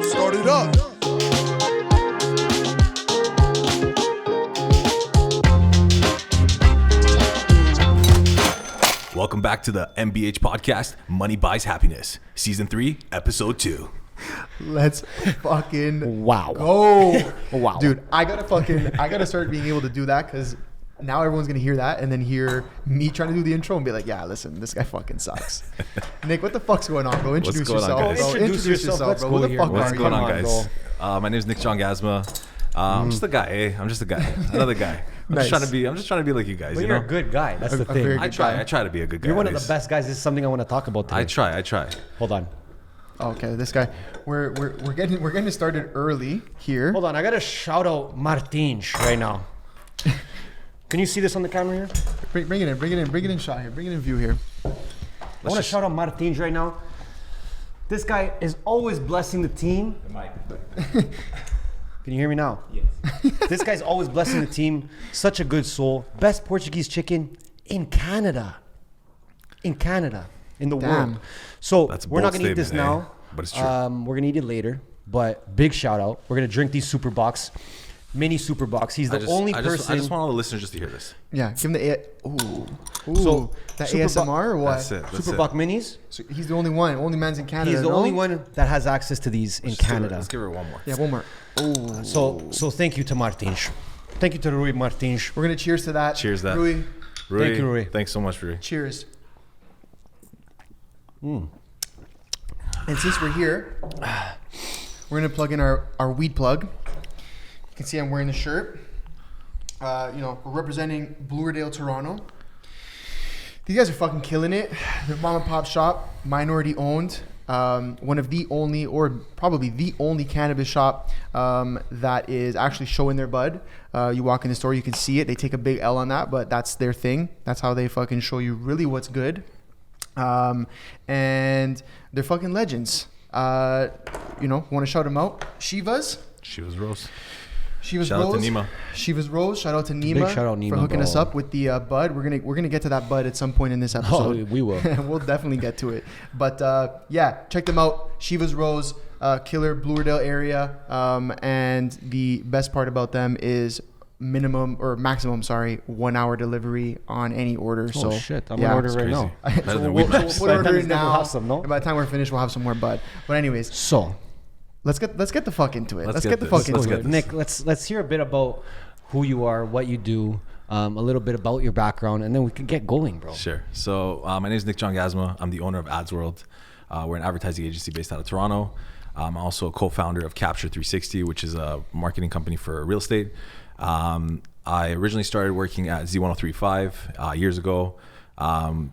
Start it up. Welcome back to the MBH podcast, Money Buys Happiness, Season 3, Episode 2. Let's fucking go. Wow. Dude, I gotta start being able to do that because now everyone's gonna hear that and then hear me trying to do the intro and be like, yeah, listen, this guy fucking sucks. Nick, what the fuck's going on, bro? Introduce going on, yourself, guys? bro. Introduce yourself, bro. Who the fuck What's are going you? on, guys? My name is Nick Jongazma. I'm just a guy, eh? I'm just a guy. Another guy. I'm Nice. just trying to be like you guys, But you you're know? a good guy. That's the very thing. good I try to be a good guy. You're one at of the least. best guys. This is something I want to talk about today. I try. Hold on. Okay, this guy. We're getting started early here. Hold on. I got to shout out Martins right now. Can you see this on the camera here? Bring it in shot here. Bring it in view here. I want to shout out Martins right now. This guy is always blessing the team. Can you hear me now? Yes. This guy's always blessing the team. Such a good soul. Best Portuguese chicken in Canada. In the Damn. world. So That's a we're not bold going to eat this statement, now. but it's true. We're going to eat it later. But big shout out. We're going to drink these super box. Mini super box. He's the only person. I just want all the listeners just to hear this. Yeah, give him the ooh. So, that Super ASMR or what? That's it. Super Box Minis. So he's the only man's in Canada. He's the no? only one that has access to these in Canada. Let's give her one more. Yeah, one more. Ooh. So thank you to Martins. Thank you to Rui Martins. We're gonna cheers to that. Cheers that. Rui. Rui, Thank you, Rui. Thanks so much, Rui. Cheers. And since we're here, we're gonna plug in our weed plug. You can see I'm wearing the shirt. We're representing Bluerdale, Toronto. These guys are fucking killing it. They're mom and pop shop, minority owned. One of the only, or probably the only cannabis shop that is actually showing their bud. You walk in the store, you can see it. They take a big L on that, but that's their thing. That's how they fucking show you really what's good. And they're fucking legends. Want to shout them out? Shivas. Shivas Rose. Shivas Shout out Rose. to Nima. Shivas Rose. Shout out to Nima. Big shout out Nima, for hooking bro. us up with the bud. We're gonna get to that bud at some point in this episode. Oh, we will. We'll definitely get to it. But check them out. Shivas Rose, killer Bluerdale area. And the best part about them is maximum 1 hour delivery on any order. Oh, So shit. I'm going to order right crazy. now. Better than we'll Weed Max. put order in We'll now. have some, no? And by the time we're finished, we'll have some more bud. But anyways, So, let's get the fuck into it. Let's Let's get get the this. fuck into Let's it. get this. Nick, let's hear a bit about who you are, what you do, a little bit about your background, and then we can get going, bro. Sure. So my name is Nick Jongazma. I'm the owner of AdsWorld. We're an advertising agency based out of Toronto. I'm also a co-founder of Capture 360, which is a marketing company for real estate. I originally started working at Z1035 years ago.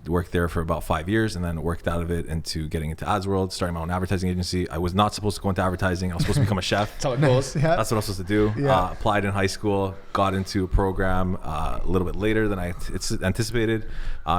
Worked there for about 5 years and then worked out of it into getting into AdsWorld, starting my own advertising agency. I was not supposed to go into advertising. I was supposed to become a chef. That's how it goes. Yeah. That's what I was supposed to do. Yeah. Applied in high school, got into a program a little bit later than I anticipated.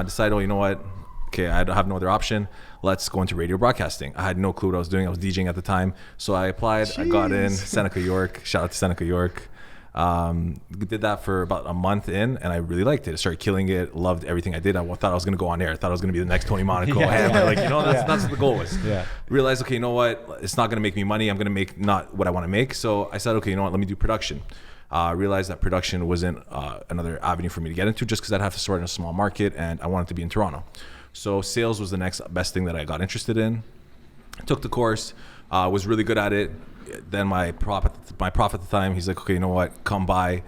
Decided, you know what? Okay, I have no other option. Let's go into radio broadcasting. I had no clue what I was doing. I was DJing at the time. So I applied. I got in. Jeez. Seneca York. Shout out to Seneca York. Did that for about a month in, and I really liked it. I started killing it. Loved everything I did. I thought I was going to go on air. I thought I was going to be the next Tony Monaco. That's what the goal was. Yeah. Realized, okay, you know what? It's not going to make me money. I'm going to make not what I want to make. So I said, okay, you know what? Let me do production. Realized that production wasn't another avenue for me to get into just because I'd have to start in a small market, and I wanted to be in Toronto. So sales was the next best thing that I got interested in. Took the course, was really good at it. Then my prof at the time, he's like, okay, you know what? Come by,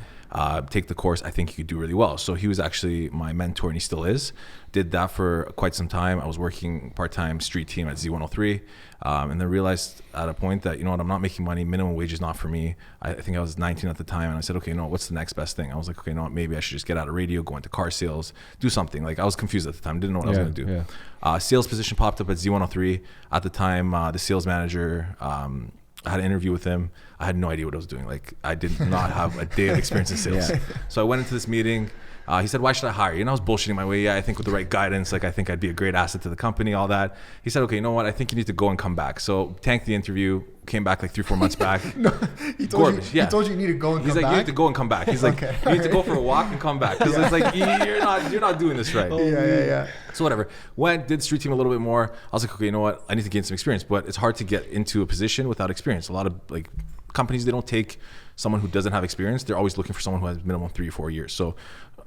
take the course. I think you could do really well. So he was actually my mentor, and he still is. Did that for quite some time. I was working part-time street team at Z103, and then realized at a point that, you know what, I'm not making money. Minimum wage is not for me. I think I was 19 at the time, and I said, okay, no, what's the next best thing? I was like, okay, you know what, maybe I should just get out of radio, go into car sales, do something. Like, I was confused at the time, didn't know what I was going to do. Yeah. Sales position popped up at Z103. At the time, the sales manager, I had an interview with him. I had no idea what I was doing. Like, I did not have a day of experience in sales. Yeah. So I went into this meeting, He said, why should I hire you? And I was bullshitting my way. Yeah, I think with the right guidance, like I think I'd be a great asset to the company, all that. He said, okay, you know what? I think you need to go and come back. So tanked the interview, came back like 3-4 months back. He told you you need to go and He's come like, back? you need to go and come back. He's like, you need to go for a walk and come back. Because it's like, you're not doing this right. Yeah. So whatever. Went, did street team a little bit more. I was like, okay, you know what? I need to gain some experience. But it's hard to get into a position without experience. A lot of like companies, they don't take someone who doesn't have experience. They're always looking for someone who has minimum 3 or 4 years. So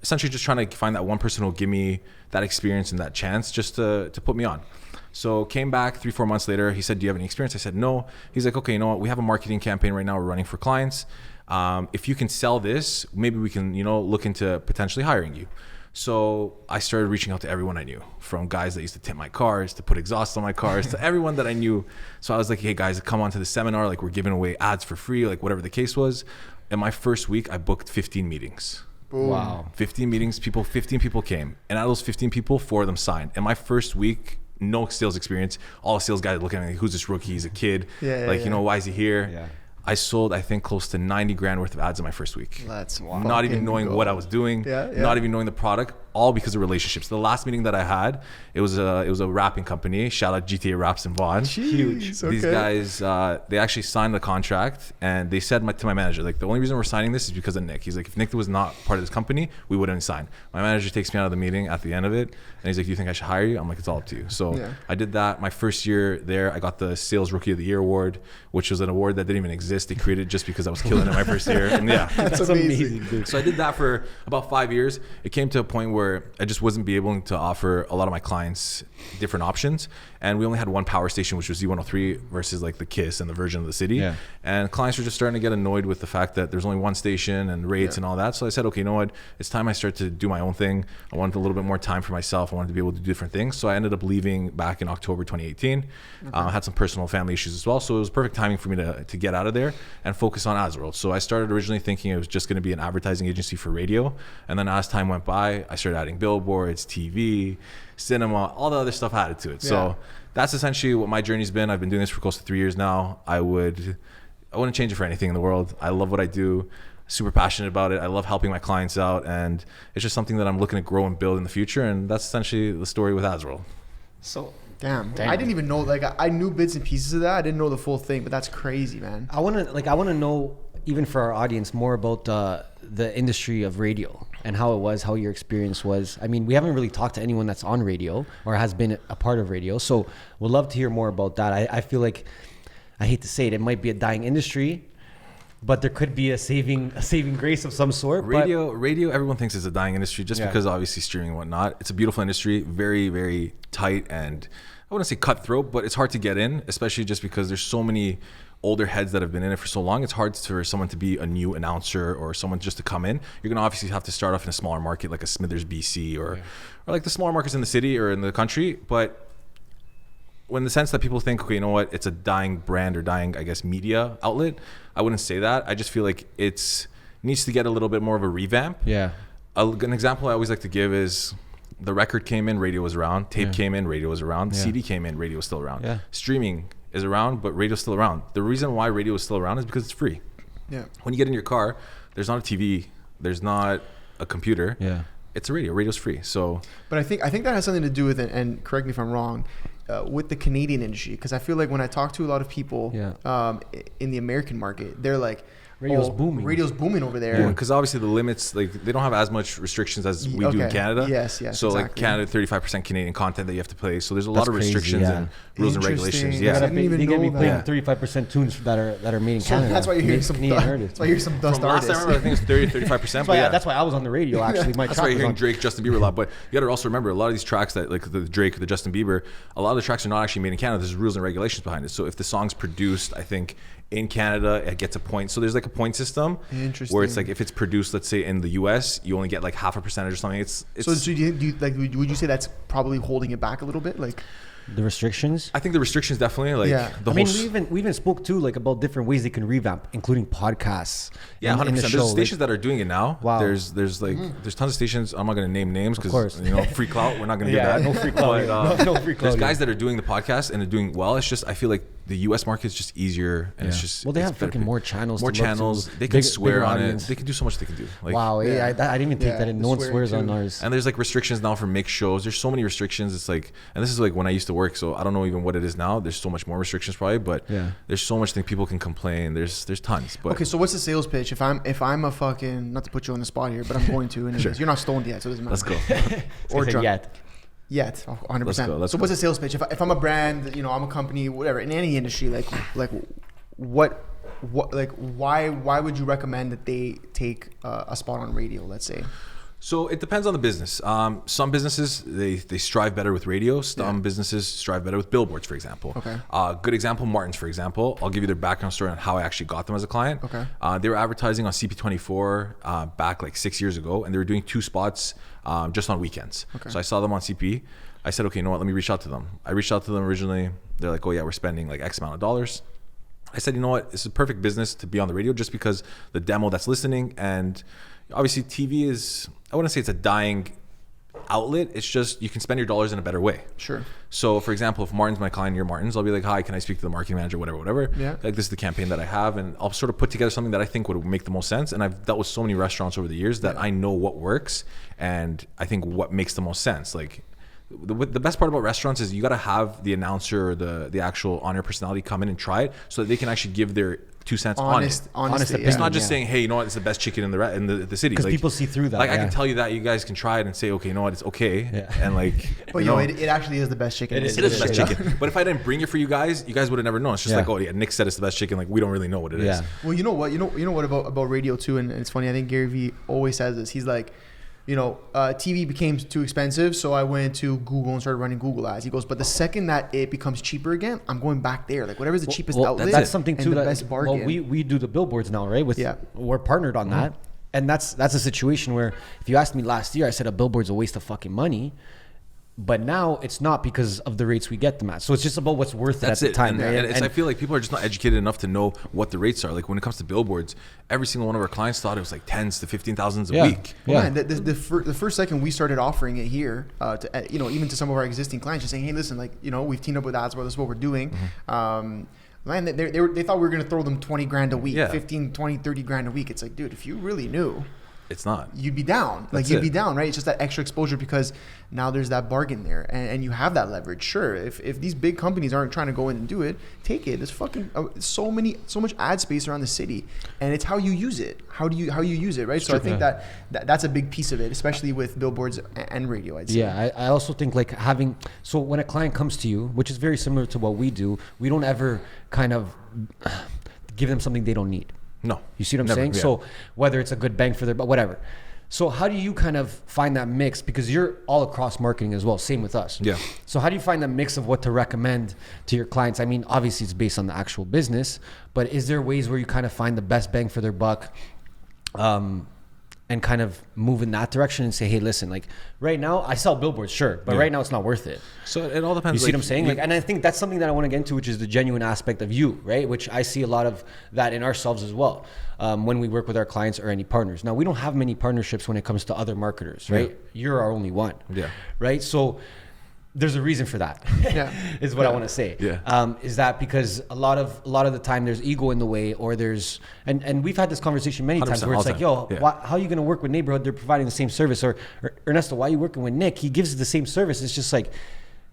essentially just trying to find that one person who will give me that experience and that chance just to put me on. So came back 3-4 months later. He said, do you have any experience? I said, no. He's like, okay, you know what? We have a marketing campaign right now we're running for clients. If you can sell this, maybe we can, look into potentially hiring you. So I started reaching out to everyone I knew, from guys that used to tint my cars, to put exhaust on my cars, to everyone that I knew. So I was like, hey guys, come on to the seminar. Like we're giving away ads for free, like whatever the case was. In my first week, I booked 15 meetings. Boom. Wow. 15 meetings, 15 people came. And out of those 15 people, 4 of them signed. In my first week, no sales experience. All the sales guys looking at me, who's this rookie? He's a kid. Why is he here? Yeah. I sold, I think, close to 90 grand worth of ads in my first week. Let's Not even knowing what I was doing, not even knowing the product, all because of relationships. The last meeting that I had, it was a rapping company. Shout out GTA Raps and Vaughn. Huge. These guys, they actually signed the contract, and they said to my manager, like, the only reason we're signing this is because of Nick. He's like, if Nick was not part of this company, we wouldn't sign. My manager takes me out of the meeting at the end of it, and he's like, do you think I should hire you? I'm like, it's all up to you. So I did that. My first year there, I got the Sales Rookie of the Year award, which was an award that didn't even exist. They created it just because I was killing it my first year. And That's amazing. Dude. So I did that for about 5 years. It came to a point where I just wasn't be able to offer a lot of my clients different options. And we only had one power station, which was Z103 versus like the KISS and the Virgin of the City. Yeah. And clients were just starting to get annoyed with the fact that there's only one station and rates and all that. So I said, okay, you know what? It's time I start to do my own thing. I wanted a little bit more time for myself. I wanted to be able to do different things. So I ended up leaving back in October 2018. I had some personal family issues as well. So it was perfect timing for me to get out of there and focus on AdsWorld. So I started originally thinking it was just going to be an advertising agency for radio. And then as time went by, I started adding billboards, TV, cinema, all the other stuff added to it. So that's essentially what my journey's been. I've been doing this for close to 3 years now. I wouldn't change it for anything in the world. I love what I do. Super passionate about it. I love helping my clients out, and it's just something that I'm looking to grow and build in the future. And that's essentially the story with AdsWorld. So Damn. I didn't even know, like, I knew bits and pieces of that. I didn't know the full thing, but that's crazy, man. I want to know, even for our audience, more about the industry of radio and how it was, how your experience was. I mean, we haven't really talked to anyone that's on radio or has been a part of radio. So we'd love to hear more about that. I feel like, I hate to say it might be a dying industry, but there could be a saving grace of some sort. Radio, everyone thinks it's a dying industry just because obviously streaming and whatnot. It's a beautiful industry, very, very tight, and I wouldn't say cutthroat, but it's hard to get in, especially just because there's so many older heads that have been in it for so long. It's hard for someone to be a new announcer or someone just to come in. You're gonna obviously have to start off in a smaller market like a Smithers, BC, or like the smaller markets in the city or in the country. But when the sense that people think, okay, you know what, it's a dying brand or dying, I guess, media outlet, I wouldn't say that. I just feel like it needs to get a little bit more of a revamp. Yeah. An example I always like to give is the record came in, radio was around. Tape came in, radio was around. CD came in, radio was still around. Yeah. Streaming is around, but radio's still around. The reason why radio is still around is because it's free. Yeah. When you get in your car, there's not a TV, there's not a computer. Yeah. It's a radio. Radio's free. So, But I think that has something to do with it, and correct me if I'm wrong, with the Canadian industry, because I feel like when I talk to a lot of people in the American market, they're like, Radio's booming. Radio's booming over there. because obviously the limits, like they don't have as much restrictions as we do in Canada. Yes, So like exactly. Canada, 35% Canadian content that you have to play. So there's a lot of crazy, restrictions and rules and regulations. Interesting. Yeah. I didn't even They gotta be know playing that. 35% tunes that are made in So Canada. that's why you're hearing some. Canadian That's artists. why you're some dust From last artists. time I remember, I think it's 30, 35%. That's But why, yeah. that's why I was on the radio, actually. My That's track why you're was hearing on. Drake, Justin Bieber a lot. But you got to also remember a lot of these tracks that like the Drake, the Justin Bieber, a lot of the tracks are not actually made in Canada. There's rules and regulations behind it. So if the song's produced, I think in Canada, it gets a point. So there's like a point system where it's like if it's produced, let's say in the US, you only get like 0.5% or something. It's So do you like? Would you say that's probably holding it back a little bit? Like, The restrictions. I think the restrictions definitely like the I mean, whole. we even spoke too, like, about different ways they can revamp, including podcasts. Yeah, in 100%. the There's show. stations that are doing it now. Wow. There's there's tons of stations. I'm not going to name names course. because free clout. We're not going to Yeah, do that. no free clout. But, No free clout. There's guys that are doing the podcast and they're doing well. It's just I feel like the U.S. market is just easier, and it's just Well, they it's have better freaking more channels. more to look channels. to, They can bigger swear on audience. it. They can do so much. They can do. Like, Wow, I didn't even take that in. the No one swearing swears on too. ours. And there's like restrictions now for mixed shows. There's so many restrictions. It's like, and this is like when I used to work, so I don't know even what it is now. There's so much more restrictions probably, but there's so much thing people can complain. There's tons. But Okay, so what's the sales pitch? If I'm a fucking, not to put you on the spot here, but I'm going to. And you're not stoned yet, so it doesn't matter. let's go. Or drunk. Yet. 100%. Let's go. So what's the sales pitch? If I'm a brand, you know, I'm a company, whatever, in any industry, like what like why would you recommend that they take a spot on radio, let's say? So it depends on the business. Some businesses they strive better with radio. Some businesses strive better with billboards, for example. Okay. Good example, Martin's, for example. I'll give you their background story on how I actually got them as a client. Okay. They were advertising on CP24 back like 6 years ago, and they were doing 2 spots just on weekends. Okay. So I saw them on CP. I said, okay, you know what? Let me reach out to them. I reached out to them originally. They're like, oh yeah, we're spending like X amount of dollars. I said, you know what? This is a perfect business to be on the radio just because the demo that's listening, and obviously TV is, I wouldn't say it's a dying outlet. It's just you can spend your dollars in a better way. Sure. So for example, if Martin's my client, you're Martin's, I'll be like, hi, can I speak to the marketing manager, whatever. Yeah. Like this is the campaign that I have, and I'll sort of put together something that I think would make the most sense. And I've dealt with so many restaurants over the years that I know what works, and I think what makes the most sense. Like the best part about restaurants is you got to have the announcer or the actual on-air personality come in and try it so that they can actually give their 2 cents on it. Honest It's not just saying, hey, you know what, it's the best chicken in the city. Because Like, people see through that. like I can tell you that you guys can try it and say, okay, you know what, it's okay. And like, But you know, it actually is the best chicken. it is the best chicken. But if I didn't bring it for you guys would have never known. It's just like, oh yeah, Nick said it's the best chicken. Like we don't really know what it is. Well, you know what about radio too, and it's funny. I think Gary Vee always says this. He's like, you know, TV became too expensive, so I went to Google and started running Google ads. He goes, but the second that it becomes cheaper again, I'm going back there. Like whatever's the cheapest outlet. That's something too. And the best bargain. Well, we do the billboards now, right? We're partnered on that, and that's a situation where if you asked me last year, I said a billboard's a waste of fucking money. But now it's not because of the rates we get them at. So it's just about what's worth it at the time. And I feel like people are just not educated enough to know what the rates are. Like when it comes to billboards, every single one of our clients thought it was like tens to 15,000s a week. Well, man, the first second we started offering it here, to, you know, even to some of our existing clients, just saying, hey, listen, like, you know, we've teamed up with Ads, this is what we're doing. Man, they thought we were going to throw them 20 grand a week, 15, 20, 30 grand a week. It's like, dude, if you really knew, it's not. You'd be down. Like you'd be down, right? It's just that extra exposure because now there's that bargain there, and you have that leverage. Sure, if these big companies aren't trying to go in and do it, take it. There's fucking so much ad space around the city, and it's how you use it. How you use it, right? So I think that's a big piece of it, especially with billboards and radio. I'd say. Yeah, I also think like so when a client comes to you, which is very similar to what we do, we don't ever kind of give them something they don't need. No. You see what I'm saying? Yeah. So whether it's a good bang for their, but whatever. So how do you kind of find that mix? Because you're all across marketing as well. Same with us. Yeah. So how do you find that mix of what to recommend to your clients? I mean, obviously it's based on the actual business, but is there ways where you kind of find the best bang for their buck? And kind of move in that direction and say, hey, listen, like right now I sell billboards, sure, but right now it's not worth it. So it all depends. You see what I'm saying? Like, and I think that's something that I want to get into, which is the genuine aspect of you, right? Which I see a lot of that in ourselves as well. When we work with our clients or any partners. Now we don't have many partnerships when it comes to other marketers, right? You're our only one. Yeah. Right. So there's a reason for that. Is what I want to say. Is that because a lot of the time there's ego in the way, or there's and we've had this conversation many times where it's like, yo, how are you going to work with Neighborhood? They're providing the same service, or Ernesto, why are you working with Nick? He gives the same service. It's just like,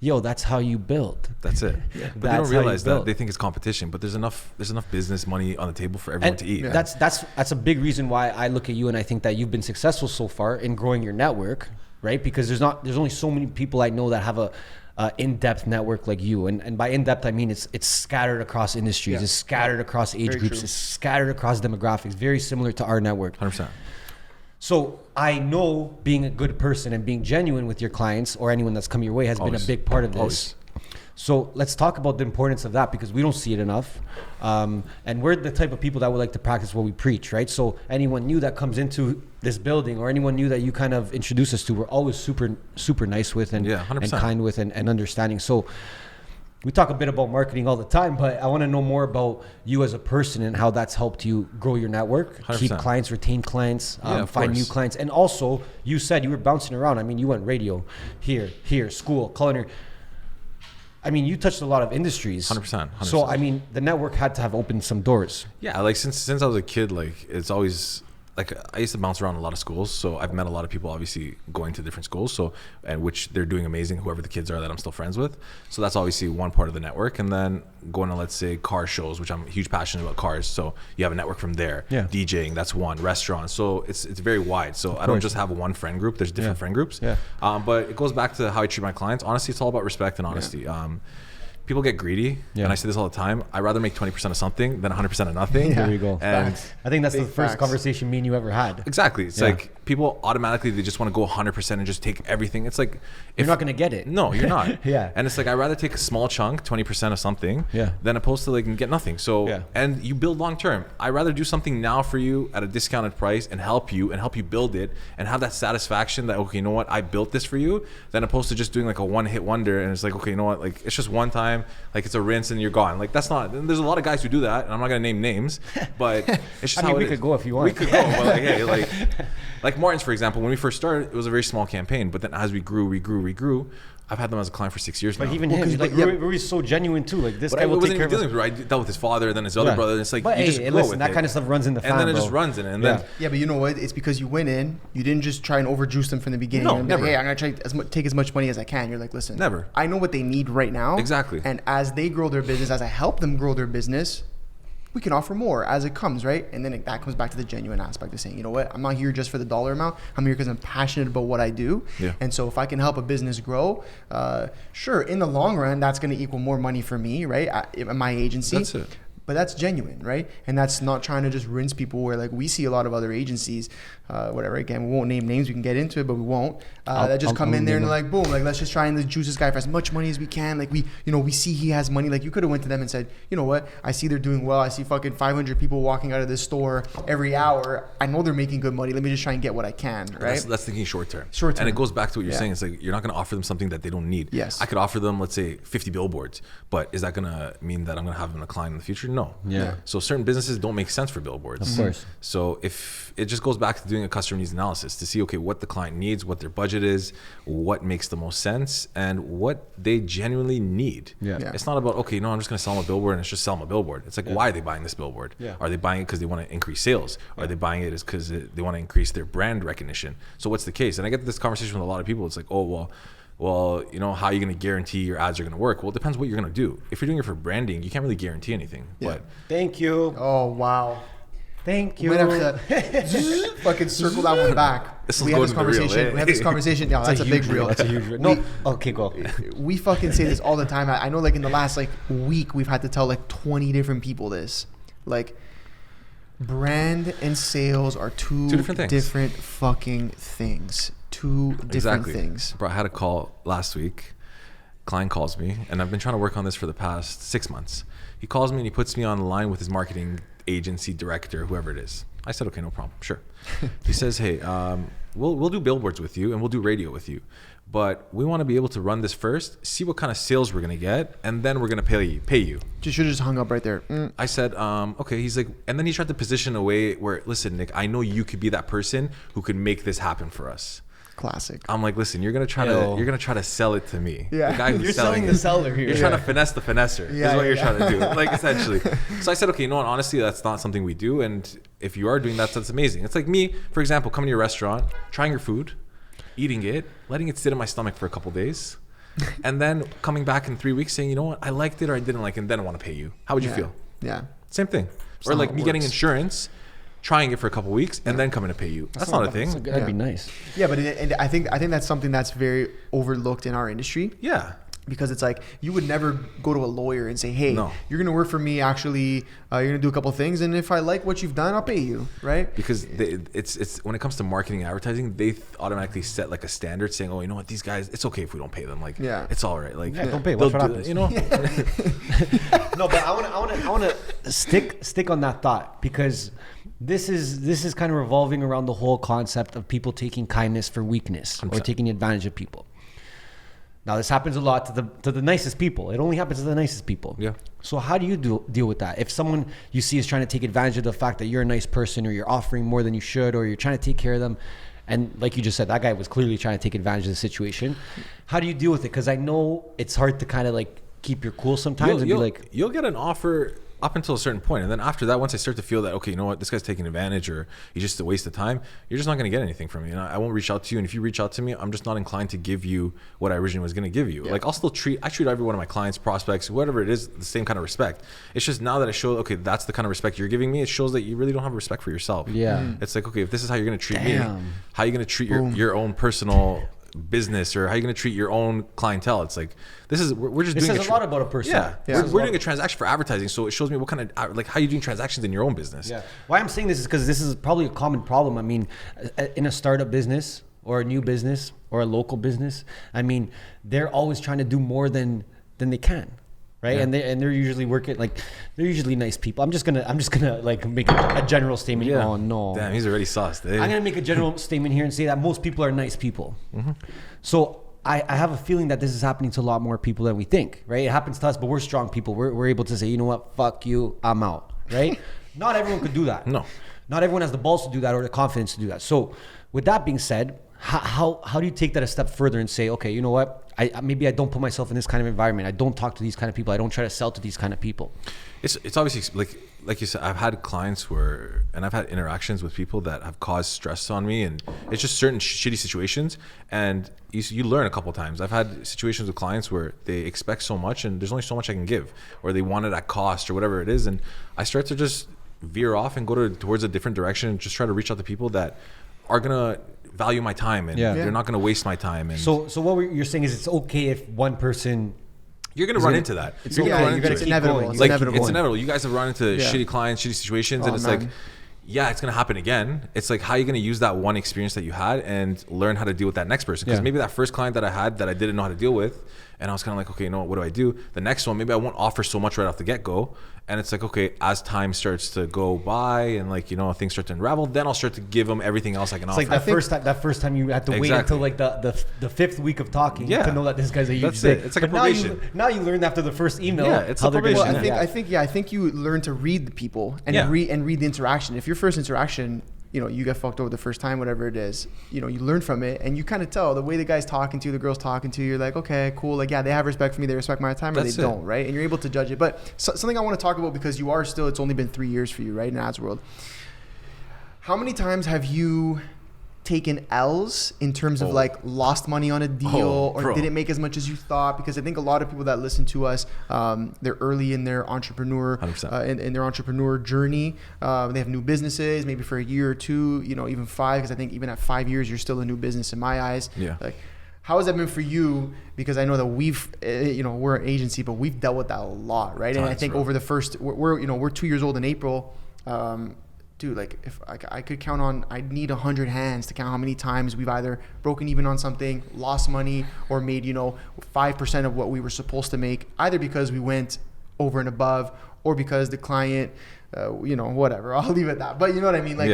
yo, that's how you build. That's it. But they don't realize that. They think it's competition, but there's enough business money on the table for everyone to eat. That's a big reason why I look at you and I think that you've been successful so far in growing your network. Right, because there's only so many people I know that have a in-depth network like you, and by in-depth I mean it's scattered across industries, it's scattered across age groups, it's scattered across demographics, very similar to our network. 100%. So I know being a good person and being genuine with your clients or anyone that's come your way has been a big part of this. So let's talk about the importance of that, because we don't see it enough. And we're the type of people that would like to practice what we preach, right? So anyone new that comes into this building, or anyone new that you kind of introduce us to, we're always super, super nice with and kind with and understanding. So we talk a bit about marketing all the time, but I want to know more about you as a person and how that's helped you grow your network, 100%. Keep clients, retain clients, find new clients. And also, you said you were bouncing around. I mean, you went radio, here, school, culinary. I mean, you touched a lot of industries. 100%. So, I mean, the network had to have opened some doors. Yeah, like since I was a kid, like it's always like I used to bounce around a lot of schools, so I've met a lot of people obviously going to different schools, so and which they're doing amazing, whoever the kids are that I'm still friends with. So that's obviously one part of the network. And then going to, let's say, car shows, which I'm huge passionate about cars, so you have a network from there. Yeah. DJing, that's one. Restaurants, so it's very wide. So I don't just have one friend group, there's different friend groups. Yeah. But it goes back to how I treat my clients. Honestly, it's all about respect and honesty. People get greedy, and I say this all the time. I'd rather make 20% of something than 100% of nothing. There you go. And I think that's the Big first facts. conversation me and you ever had. exactly, it's like people automatically, they just want to go 100% and just take everything. It's like You're not going to get it. No, you're not. Yeah. And it's like I'd rather take a small chunk, 20% of something, Yeah. than opposed to like get nothing. So Yeah. and you build long term. I'd rather do something now for you at a discounted price and help you build it and have that satisfaction that, okay, you know what, I built this for you, than opposed to just doing like a one hit wonder and it's like, okay, you know what, like it's just one time, like it's a rinse and you're gone. Like that's not. There's a lot of guys who do that, and I'm not gonna name names, but it's just I mean, how we it could is. go if you want. We could go, but like hey, like Martin's, for example, when we first started, it was a very small campaign, but then as we grew. I've had them as a client for 6 years now. But even Well, him, 'cause, like, yeah. Rui's so genuine too. Like this But guy I will wasn't take care even of us. dealing with it. I dealt with his father, then his other Yeah. brother. And it's like But you hey, just go listen, with that it. kind of stuff runs in the and then fam, it bro. just runs in it. And Yeah. then Yeah, but you know what? It's because you went in. You didn't just try and overjuice them from the beginning. No, and be like, never. hey, I'm gonna try take as much money as I can. You're like, listen, Never. I know what they need right now. Exactly. And as they grow their business, as I help them grow their business, we can offer more as it comes, right? And then that comes back to the genuine aspect of saying, you know what? I'm not here just for the dollar amount. I'm here because I'm passionate about what I do. Yeah. And so if I can help a business grow, sure, in the long run, that's going to equal more money for me, right? At my agency. That's it. But that's genuine, right? And that's not trying to just rinse people where like we see a lot of other agencies, whatever. Again, we won't name names. We can get into it, but we won't. That just come in there and like, boom, like let's just try and juice this guy for as much money as we can. Like we see he has money. Like you could have went to them and said, you know what? I see they're doing well. I see fucking 500 people walking out of this store every hour. I know they're making good money. Let me just try and get what I can, right? That's thinking short term. Short term. And it goes back to what you're Yeah. saying. It's like you're not going to offer them something that they don't need. Yes. I could offer them, let's say, 50 billboards, but is that going to mean that I'm going to have them a client in the future? No. Yeah. So certain businesses don't make sense for billboards. Of course. So if it just goes back to doing a customer needs analysis to see, okay, what the client needs, what their budget is, what makes the most sense, and what they genuinely need. Yeah. Yeah. It's not about, okay, no, I'm just going to sell them a billboard and it's just sell them a billboard. It's like, why are they buying this billboard? Yeah. Are they buying it because they want to increase sales? Are they buying it because they want to increase their brand recognition? So what's the case? And I get this conversation with a lot of people. It's like, oh, well, you know, how are you going to guarantee your ads are going to work? Well, it depends what you're going to do. If you're doing it for branding, you can't really guarantee anything. Yeah. But Thank you. Oh, wow. Thank you. Might have to fucking circle that one back. This We one's had this going to the reel, conversation. eh? We had this conversation. Yeah, that's a big reel. That's a huge reel. No. Okay, go. We fucking say this all the time. I know like in the last like week we've had to tell like 20 different people this. Like brand and sales are two different things. fucking things. Two different things. Bro, I had a call last week. Client calls me, and I've been trying to work on this for the past 6 months. He calls me and he puts me on the line with his marketing agency director, whoever it is. I said, okay, no problem, sure. He says, hey, we'll do billboards with you and we'll do radio with you, but we want to be able to run this first, see what kind of sales we're gonna get, and then we're gonna pay you. Just should have just hung up right there. I said, okay. He's like, and then he tried to position a way where, listen, Nick, I know you could be that person who could make this happen for us. Classic. I'm like, listen, you're gonna try to sell it to me. Yeah. The guy who's You're selling it. the seller here. You're trying to finesse the finesser. Yeah, is what you're yeah. trying to do. Like essentially. So I said, okay, you know what? Honestly, that's not something we do. And if you are doing that, that's amazing. It's like me, for example, coming to your restaurant, trying your food, eating it, letting it sit in my stomach for a couple days, and then coming back in 3 weeks saying, you know what, I liked it or I didn't like it, and then I want to pay you. How would you feel? Yeah. Same thing. That's Or not like how it me getting works. insurance, trying it for a couple weeks, and then coming to pay you. That's not a thing. That'd be nice. Yeah, but and I think that's something that's very overlooked in our industry. Yeah. Because it's like you would never go to a lawyer and say, hey, No. you're going to work for me. Actually, you're going to do a couple things. And if I like what you've done, I'll pay you. Right. Because it's when it comes to marketing and advertising, they automatically set like a standard saying, oh, you know what, these guys, it's okay if we don't pay them. Like, Yeah. it's all right. Like, Yeah, don't pay. they'll Watch what do happens. it, you know? No, but I want to stick on that thought, because this is kind of revolving around the whole concept of people taking kindness for weakness or 100%. taking advantage of people. Now, this happens a lot to the nicest people. It only happens to the nicest people. Yeah. So how do you deal with that? If someone you see is trying to take advantage of the fact that you're a nice person, or you're offering more than you should, or you're trying to take care of them, and like you just said, that guy was clearly trying to take advantage of the situation. How do you deal with it? Because I know it's hard to kind of like keep your cool sometimes and be like, you'll get an offer up until a certain point, and then after that, once I start to feel that, okay, you know what, this guy's taking advantage, or he's just a waste of time, you're just not going to get anything from me, and I won't reach out to you. And if you reach out to me, I'm just not inclined to give you what I originally was going to give you. Like, I treat every one of my clients, prospects, whatever it is, the same kind of respect. It's just now that I show, okay, that's the kind of respect you're giving me, it shows that you really don't have respect for yourself. It's like, okay, if this is how you're going to treat me, how are you going to treat your own personal business, or how are you going to treat your own clientele? It's like, we're just doing says a lot about a person. We're doing a transaction for advertising, so it shows me what kind of, like, how you doing transactions in your own business. Why I'm saying this is because this is probably a common problem. I mean, in a startup business or a new business or a local business, I mean, they're always trying to do more than they can, right? And they're usually working, like, they're usually nice people. I'm just gonna like make a general statement. Oh no, damn, he's already sauced. I'm gonna make a general statement here and say that most people are nice people. So I have a feeling that this is happening to a lot more people than we think, right? It happens to us, but we're strong people. We're able to say, you know what, fuck you, I'm out, right? Not everyone could do that. No. Not everyone has the balls to do that or the confidence to do that. So with that being said, how do you take that a step further and say, okay, you know what, maybe I don't put myself in this kind of environment. I don't talk to these kind of people. I don't try to sell to these kind of people. It's obviously like you said, I've had clients and I've had interactions with people that have caused stress on me, and it's just certain shitty situations, and you learn a couple times. I've had situations with clients where they expect so much and there's only so much I can give, or they want it at cost or whatever it is, and I start to just veer off and go towards a different direction and just try to reach out to people that are gonna value my time, and they're not gonna waste my time. And so what you're saying is it's okay if one person. You're gonna run into that. It's inevitable. It's inevitable. You guys have run into shitty clients, shitty situations, and it's like, it's gonna happen again. It's like, how are you gonna use that one experience that you had and learn how to deal with that next person? Because maybe that first client that I had that I didn't know how to deal with, and I was kind of like, okay, you know what do I do? The next one, maybe I won't offer so much right off the get-go. And it's like, okay, as time starts to go by and, like, you know, things start to unravel, then I'll start to give them everything else I can offer. It's like that first time you had to wait until like the fifth week of talking to know that this guy's a huge dick. It's like a probation. Now you learned after the first email. Yeah, it's a probation. Well, I think you learn to read the people and read the interaction. If your first interaction, you know, you get fucked over the first time, whatever it is, you know, you learn from it, and you kind of tell the way the guy's talking to you, the girl's talking to you, you're like, okay, cool, like, yeah, they have respect for me, they respect my time, or they don't, right? And you're able to judge it. But something I want to talk about, because you are still, it's only been 3 years for you, right, in ads world. How many times have you taken L's in terms of like lost money on a deal or didn't make as much as you thought? Because I think a lot of people that listen to us, they're early in their entrepreneur in their entrepreneur journey. They have new businesses, maybe for a year or two, you know, even 5, because I think even at 5 years you're still a new business in my eyes. Like, how has that been for you? Because I know that we've, you know, we're an agency, but we've dealt with that a lot, right? And I think over the first, we're 2 years old in April. Dude, like, if I could count on, I'd need 100 hands to count how many times we've either broken even on something, lost money, or made, you know, 5% of what we were supposed to make, either because we went over and above, or because the client, you know, whatever. I'll leave it at that. But you know what I mean? Like,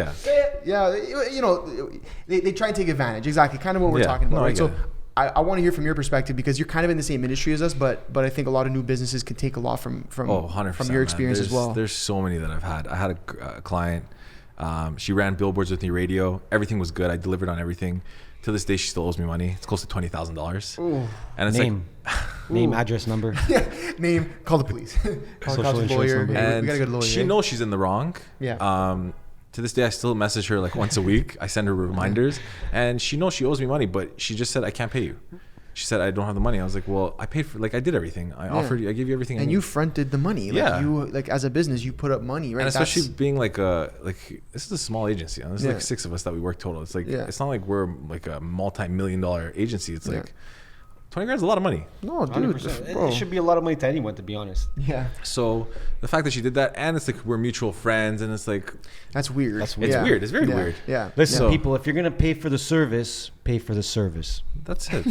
you know, they try and take advantage. Exactly, kind of what we're talking about, right? So I want to hear from your perspective, because you're kind of in the same industry as us, but I think a lot of new businesses can take a lot from 100%, your experience as well. There's so many that I've had. I had a client. She ran billboards with me, radio. Everything was good. I delivered on everything. To this day, she still owes me money. It's close to $20,000. And it's name, address, number. Name. Call the police. Call the cops, lawyer. And we gotta go to lawyer. She knows she's in the wrong. To this day, I still message her like once a week. I send her reminders, and she knows she owes me money, but she just said, I can't pay you. She said, I don't have the money. I was like, well, I paid for, like, I did everything. I offered you, I gave you everything. And you fronted the money. Like, you, like, as a business, you put up money, right? And especially being like this is a small agency. There's like 6 of us that we work total. It's like, it's not like we're like a multi-million-dollar agency. It's like, 20 grand is a lot of money. No, dude. It should be a lot of money to anyone, to be honest. Yeah. So the fact that she did that, and it's like we're mutual friends, and it's like, that's weird. It's weird. It's very weird. Yeah. Listen, people, if you're gonna pay for the service, pay for the service. That's it.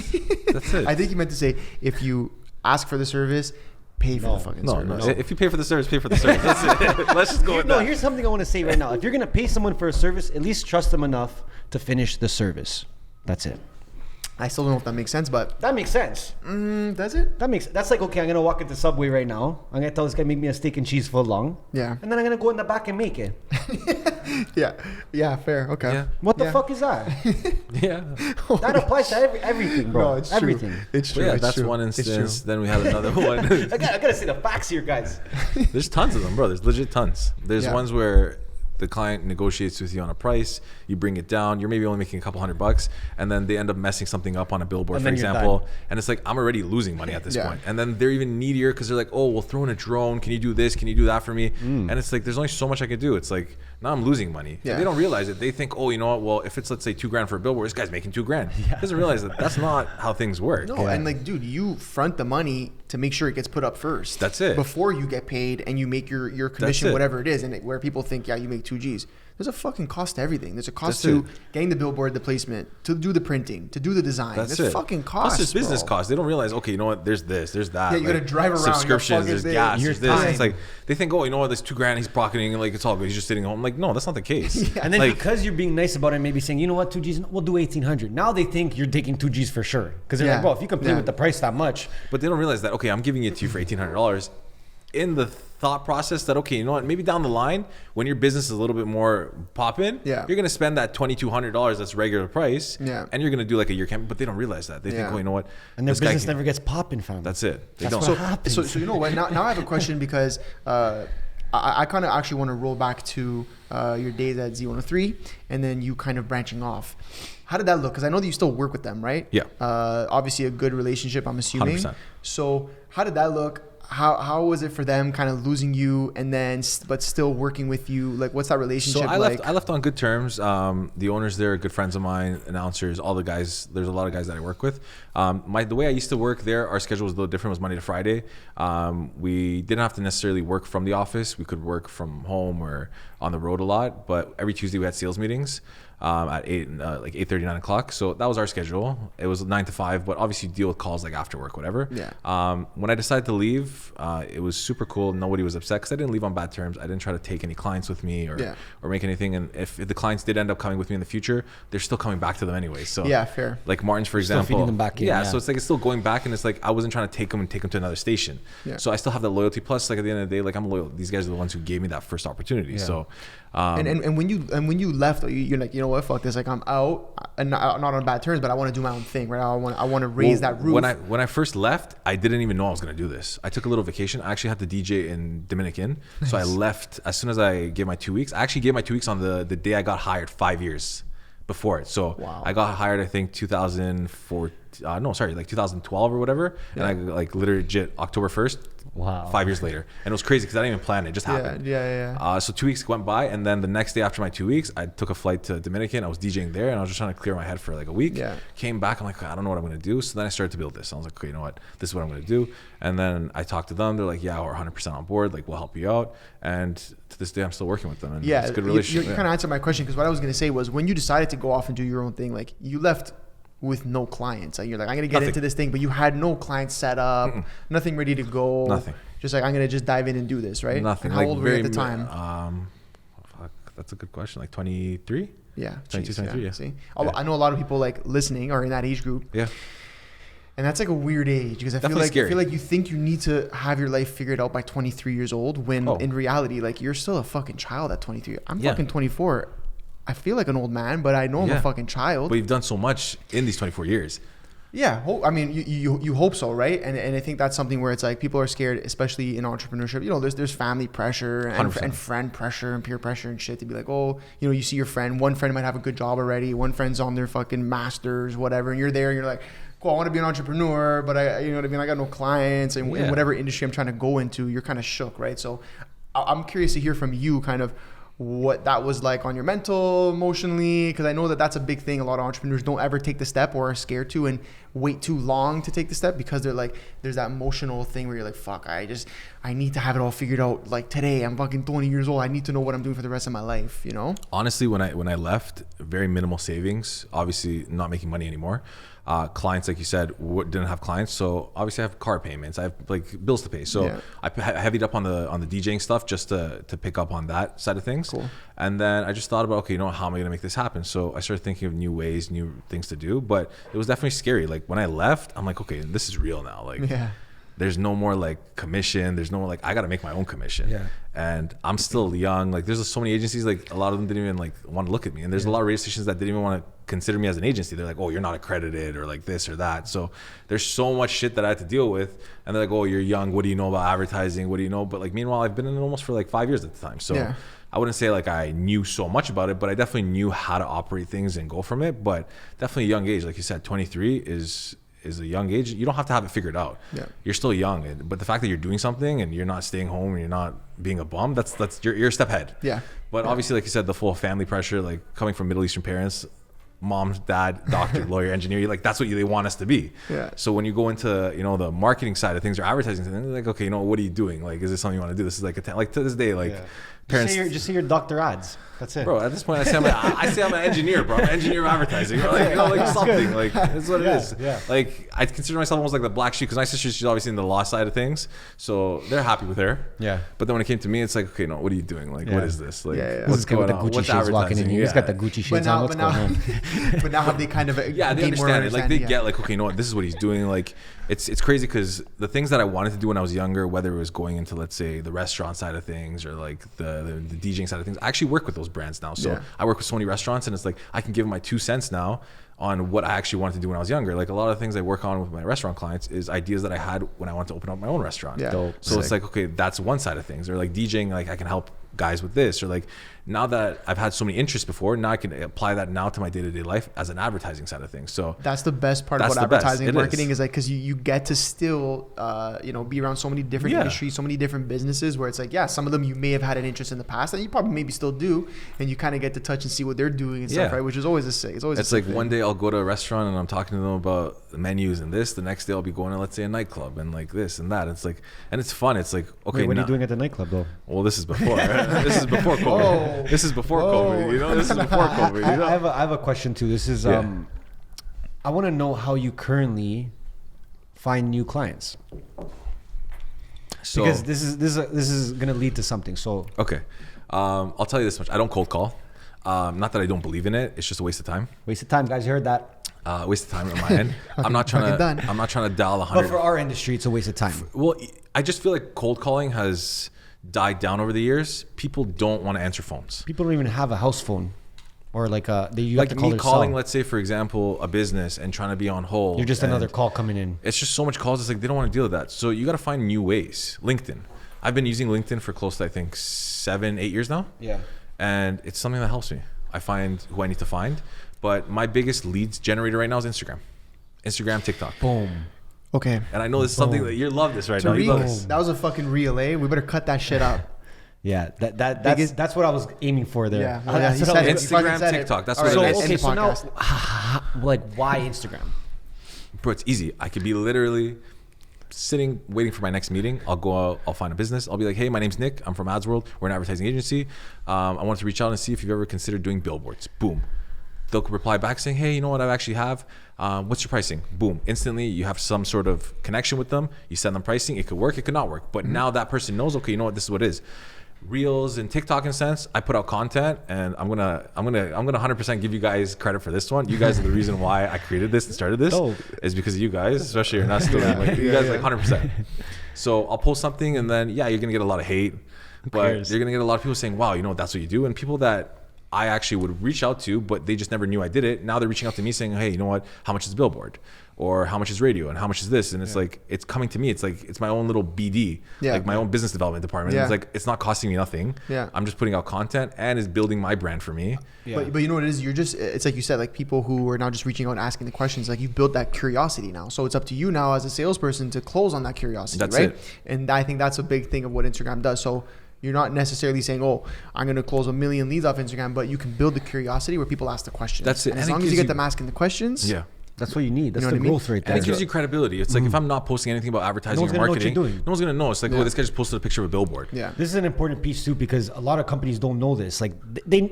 That's it. I think you meant to say, if you ask for the service, pay for the fucking service. No. If you pay for the service, pay for the service. That's it. Let's just go with that. No, here's something I want to say right now. If you're gonna pay someone for a service, at least trust them enough to finish the service. That's it. I still don't know if that makes sense, but That makes sense. does it? That's like, okay, I'm gonna walk into Subway right now. I'm gonna tell this guy make me a steak and cheese foot long. Yeah. And then I'm gonna go in the back and make it. Yeah, fair. Okay. Yeah. What the Yeah. fuck is that? Yeah. That applies to everything, bro. No, it's Everything. true. It's But true. yeah, it's that's true. one It's true. instance. Then we have another one. I gotta say the facts here, guys. There's tons of them, bro. There's legit tons. There's Yeah. ones where the client negotiates with you on a price, you bring it down, you're maybe only making a couple $100, and then they end up messing something up on a billboard, And for then you're example. done. And it's like, I'm already losing money at this Yeah. point. And then they're even needier because they're like, oh, we'll throw in a drone. Can you do this? Can you do that for me? And it's like, there's only so much I can do. It's like, now I'm losing money. Yeah. And they don't realize it. They think, oh, you know what? Well, if it's, let's say, $2,000 for a billboard, this guy's making $2,000. He doesn't realize that that's not how things work. No, and like, dude, you front the money to make sure it gets put up first. That's it. Before you get paid and you make your commission, it. whatever it is, and where people think, yeah, you make 2 G's. There's a fucking cost to everything. There's a cost That's to it. getting the billboard, the placement, to do the printing, to do the design. That's There's it. fucking Plus, costs. there's business bro. costs. They don't realize, okay, you know what? There's this, there's that. Yeah, you gotta drive around, you gotta Subscriptions, plug there's in gas, here's there's this. time. It's like they think, oh, you know what? There's $2,000. He's pocketing, like it's all good. He's just sitting home. Like, no, that's not the case. And then like, because you're being nice about it, maybe saying, you know what, 2 G's, we'll do 1,800. Now they think you're taking 2 G's for sure. Because they're Yeah. like, bro, if you can play Yeah. with the price that much. but they don't realize that, okay, I'm giving it to you for $1,800 in the thought process that, okay, you know what? Maybe down the line, when your business is a little bit more poppin', Yeah. you're going to spend that $2,200 that's regular price. Yeah. And you're going to do like a year campaign, but they don't realize that. They think, Yeah. oh, you know what? And their This guy business can- never gets popping, fam. That's it. They That's don't. what happens. So you know what? Now I have a question because I kind of actually want to roll back to your days at Z103 and then you kind of branching off. How did that look? Because I know that you still work with them, right? Yeah. Obviously a good relationship, I'm assuming. 100%. So how did that look? How was it for them kind of losing you and then but still working with you? Like, what's that relationship So I like? left on good terms. The owners there are good friends of mine, announcers, all the guys. There's a lot of guys that I work with. The way I used to work there, our schedule was a little different. It was Monday to Friday. We didn't have to necessarily work from the office. We could work from home or on the road a lot. But every Tuesday we had sales meetings at 8:30, 9 o'clock. So that was our schedule. It was 9 to 5, but obviously you deal with calls like after work, whatever. Yeah. When I decided to leave, it was super cool. Nobody was upset because I didn't leave on bad terms. I didn't try to take any clients with me or make anything. And if the clients did end up coming with me in the future, they're still coming back to them anyway. So Yeah, fair. Like Martin's, for Still example. feeding them back in, yeah, yeah. so it's like it's still going back, and it's like I wasn't trying to take them to another station. Yeah. So I still have that loyalty. Plus, like at the end of the day, like I'm loyal. These guys are the ones who gave me that first opportunity. Yeah. So. And when you left, you're like, you know what, fuck this. Like, I'm out, and not on bad terms, but I want to do my own thing, right? I want to raise that roof. When I first left, I didn't even know I was gonna do this. I took a little vacation. I actually had to DJ in Dominican, so I left as soon as I gave my 2 weeks. I actually gave my 2 weeks on the day I got hired 5 years before it. So Wow. I got hired, I think 2012 or whatever, and I like legit October 1st. Wow. 5 years later, and it was crazy because I didn't even plan it; it just happened. Yeah. So 2 weeks went by, and then the next day after my 2 weeks, I took a flight to Dominican. I was DJing there, and I was just trying to clear my head for like a week. Yeah. Came back, I'm like, I don't know what I'm gonna do. So then I started to build this. I was like, okay, you know what? This is what I'm gonna do. And then I talked to them. They're like, yeah, we're 100% on board. Like, we'll help you out. And to this day, I'm still working with them. And Yeah, it's a good you relationship. kind of answered my question because what I was going to say was when you decided to go off and do your own thing, like you left with no clients. Like, you're like, I'm going to get Nothing. into this thing, but you had no clients set up, nothing ready to go. Nothing. Just like, I'm going to just dive in and do this, right? Nothing. And how Like, old were you at the time? Fuck, that's a good question. Like 23. Yeah. 22, 23, yeah. See, Yeah. I know a lot of people like listening are in that age group. Yeah. And that's like a weird age because I Definitely scary. feel like you think you need to have your life figured out by 23 years old when in reality, like you're still a fucking child at 23. I'm fucking 24. I feel like an old man, but I know I'm a fucking child. But you've done so much in these 24 years. Yeah, I mean, you hope so, right? And I think that's something where it's like people are scared, especially in entrepreneurship. You know, there's family pressure and 100%. friend pressure and peer pressure and shit to be like, oh, you know, you see your friend, one friend might have a good job already, one friend's on their fucking masters, whatever, and you're there and you're like, cool, I want to be an entrepreneur, but you know what I mean? I got no clients, and in whatever industry I'm trying to go into, you're kind of shook, right? So I'm curious to hear from you kind of what that was like on your mental, emotionally, because I know that that's a big thing. A lot of entrepreneurs don't ever take the step or are scared to. And wait too long to take the step because they're like, there's that emotional thing where you're like, fuck, I need to have it all figured out. Like today, I'm fucking 20 years old. I need to know what I'm doing for the rest of my life, you know? Honestly, when I left, very minimal savings, obviously not making money anymore. Clients, like you said, didn't have clients, so obviously I have car payments, I have like bills to pay. So I heavied up on the DJing stuff just to pick up on that side of things. Cool. And then I just thought about, okay, you know, how am I gonna make this happen? So I started thinking of new ways, new things to do. But it was definitely scary. Like when I left, I'm like, okay, this is real now. Like there's no more like commission. There's no more like, I got to make my own commission. Yeah. And I'm still young. Like there's so many agencies, like a lot of them didn't even like want to look at me. And there's a lot of radio stations that didn't even want to consider me as an agency. They're like, oh, you're not accredited or like this or that. So there's so much shit that I had to deal with. And they're like, oh, you're young. What do you know about advertising? What do you know? But like, meanwhile, I've been in it almost for like 5 years at the time. So I wouldn't say like I knew so much about it, but I definitely knew how to operate things and go from it. But definitely a young age, like you said, 23 is a young age. You don't have to have it figured out. You're still young, but the fact that you're doing something and you're not staying home and you're not being a bum, that's you're a step ahead. But obviously, like you said, the full family pressure, like coming from Middle Eastern parents, mom, dad, doctor, lawyer, engineer, like that's what they want us to be. So when you go into, you know, the marketing side of things or advertising, they're like, okay, you know, what are you doing? Like, is this something you want to do? This is like like to this day, like parents. Just say your Dr. Ads. That's it. Bro, at this point, I say I'm an engineer, bro. I'm an engineer of advertising. Like, you know, like something. Like, that's what it is. Like, I consider myself almost like the black sheep because my sister, she's obviously in the law side of things. So they're happy with her. But then when it came to me, it's like, okay, no, what are you doing? Like, what is this? Like, what's going on? What's advertising? He's got the Gucci shades on. What's going on? But now have they kind of they understand it. Like, they get like, okay, you know what? This is what he's doing. Like, it's crazy because the things that I wanted to do when I was younger, whether it was going into, let's say, the restaurant side of things or like the DJing side of things, I actually work with those brands now. So I work with so many restaurants and it's like I can give them my 2 cents now on what I actually wanted to do when I was younger. Like a lot of things I work on with my restaurant clients is ideas that I had when I wanted to open up my own restaurant. So it's like, okay, that's one side of things. Or like DJing, like I can help guys with this. Or like now that I've had so many interests before, now I can apply that now to my day-to-day life as an advertising side of things. So that's the best part about advertising and marketing is like, because you get to still you know, be around so many different industries, so many different businesses where it's like, some of them you may have had an interest in the past and you probably maybe still do, and you kind of get to touch and see what they're doing and stuff, right? Which is always a sick. It's like one day I'll go to a restaurant and I'm talking to them about the menus and this. The next day I'll be going to, let's say, a nightclub and like this and that. It's like, and it's fun. It's like, okay, what are you doing at the nightclub though? Well, this is before. This is before COVID. This is before COVID. You know, this is before COVID. You know? I have a question too. This is I want to know how you currently find new clients. So, because this is gonna lead to something. So okay, I'll tell you this much. I don't cold call. Not that I don't believe in it. It's just a waste of time. Waste of time, guys. You heard that? Waste of time on my end. I'm not trying to dial 100. But for our industry, it's a waste of time. Well, I just feel like cold calling has died down over the years. People don't want to answer phones. People don't even have a house phone, or like you like have to call me calling, cell. let's say, for example, a business and trying to be on hold. You're just another call coming in. It's just so much calls. It's like they don't want to deal with that. So you got to find new ways. LinkedIn. I've been using LinkedIn for close to, I think, 7-8 years now. And it's something that helps me. I find who I need to find. But my biggest leads generator right now is Instagram, TikTok. Boom. Okay. And I know this is something that you love this right now. You love this. That was a fucking reel, eh? We better cut that shit up. That's what I was aiming for there. Instagram, TikTok. That's what it is. Okay, so now, like, why Instagram? Bro, it's easy. I could be literally sitting waiting for my next meeting. I'll go out, I'll find a business. I'll be like, hey, my name's Nick. I'm from Ads World. We're an advertising agency. I wanted to reach out and see if you've ever considered doing billboards. Boom. They'll reply back saying, hey, you know what, I actually have. What's your pricing? Boom. Instantly, you have some sort of connection with them. You send them pricing. It could work. It could not work. But now that person knows, okay, you know what, this is what it is. Reels and TikTok, in a sense, I put out content, and I'm gonna 100% give you guys credit for this one. You guys are the reason why I created this and started this is because of you guys, especially you're not still you guys like 100%. So I'll post something, and then you're gonna get a lot of hate, but you're gonna get a lot of people saying, wow, you know, that's what you do, and people that I actually would reach out to, but they just never knew I did it. Now they're reaching out to me saying, hey, you know what, how much is Billboard? Or how much is radio? And how much is this? And it's like, it's coming to me. It's like, it's my own little BD, like my own business development department. It's like, it's not costing me nothing. I'm just putting out content and is building my brand for me. But you know what it is? You're just, it's like you said, like people who are now just reaching out and asking the questions, like you've built that curiosity now. So it's up to you now as a salesperson to close on that curiosity, right? And I think that's a big thing of what Instagram does. So you're not necessarily saying, oh, I'm going to close 1 million leads off Instagram, but you can build the curiosity where people ask the questions. That's it. And as long as you get them asking the questions, That's what you need. That's know the what I mean? growth right there. And it gives you credibility. It's like if I'm not posting anything about advertising one's or gonna know what you're marketing, doing. no one's gonna know. It's like, oh, this guy just posted a picture of a billboard. Yeah. This is an important piece too, because a lot of companies don't know this. Like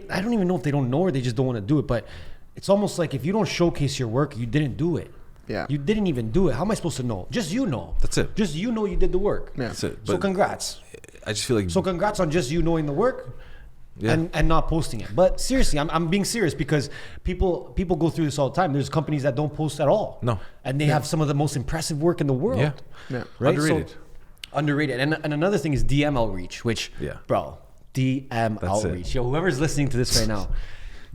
I don't even know if they don't know or they just don't want to do it. But it's almost like if you don't showcase your work, you didn't do it. Yeah. You didn't even do it. How am I supposed to know? Just you know. That's it. Just you know you did the work. Yeah. That's it. So But congrats. I just feel like So congrats on just you knowing the work. Yeah. And not posting it. But seriously, I'm being serious because people go through this all the time. There's companies that don't post at all. No. And they have some of the most impressive work in the world. Yeah. Yeah. Right? Underrated. So, underrated. And another thing is DM outreach, which, Yeah. bro, DM That's it. outreach. Yo, whoever's listening to this right now,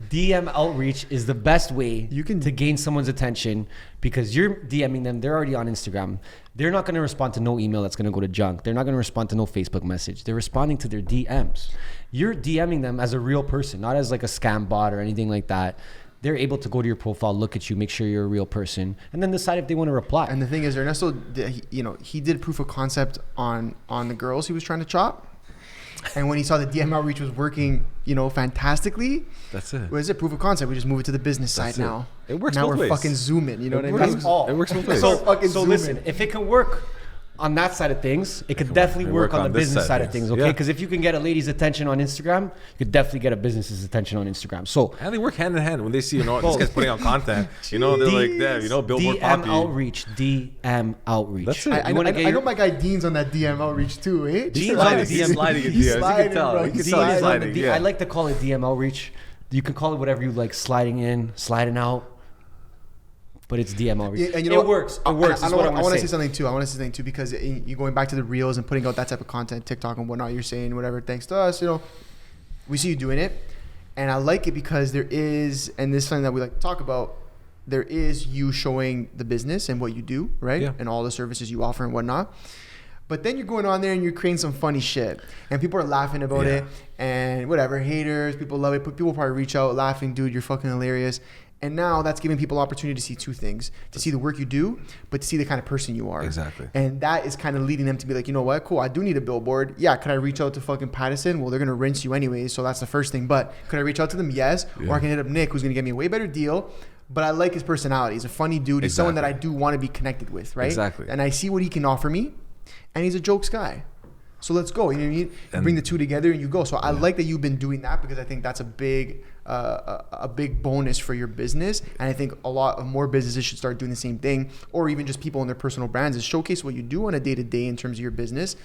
DM outreach is the best way to gain someone's attention because you're DMing them. They're already on Instagram. They're not going to respond to no email that's going to go to junk. They're not going to respond to no Facebook message. They're responding to their DMs. You're DMing them as a real person, not as like a scam bot or anything like that. They're able to go to your profile, look at you, make sure you're a real person, and then decide if they want to reply. And the thing is, Ernesto, he did proof of concept on the girls he was trying to chop. And when he saw the DM outreach was working, fantastically, that's it. what is it? Proof of concept. We just move it to the business That's side it. now. It works now both we're ways. fucking zooming. You know what I mean? That's all. It works both ways. So, Fucking so zoom listen, in. if it can work on that side of things, it could definitely work on the this business side of things, okay? Yeah. Because if you can get a lady's attention on Instagram, you could definitely get a business's attention on Instagram. So And they work hand in hand when they see, this guy's putting out content. They're like, damn, Billboard DM Poppy. outreach, DM outreach. That's it. I know my guy Dean's on that DM outreach too, eh? Dean's on the He's DM. sliding in He's DMs. You sliding, can tell. bro. You can He's tell he's sliding. sliding. Yeah. I like to call it DM outreach. You can call it whatever you like, sliding in, sliding out. But it's DM outreach. Yeah, and it works. It works. I is what want to say say something too. Because you going back to the reels and putting out that type of content, TikTok and whatnot. You're saying whatever. Thanks to us, we see you doing it, and I like it because there is, and this is something that we like to talk about. There is you showing the business and what you do, right? Yeah. And all the services you offer and whatnot. But then you're going on there and you're creating some funny shit, and people are laughing about it, and whatever, haters, people love it. But people probably reach out laughing, dude, you're fucking hilarious. And now that's giving people opportunity to see two things: to see the work you do, but to see the kind of person you are. Exactly. And that is kind of leading them to be like, you know what, cool, I do need a billboard. Yeah, could I reach out to fucking Patterson? Well, they're gonna rinse you anyways, so that's the first thing. But could I reach out to them? Yes. Or I can hit up Nick, who's gonna get me a way better deal. But I like his personality. He's a funny dude. He's someone that I do want to be connected with, right? Exactly. And I see what he can offer me, and he's a jokes guy. So let's go. You know what I mean? You bring the two together and you go. So I like that you've been doing that because I think that's a big bonus for your business. And I think a lot of more businesses should start doing the same thing, or even just people in their personal brands, is showcase what you do on a day-to-day in terms of your business,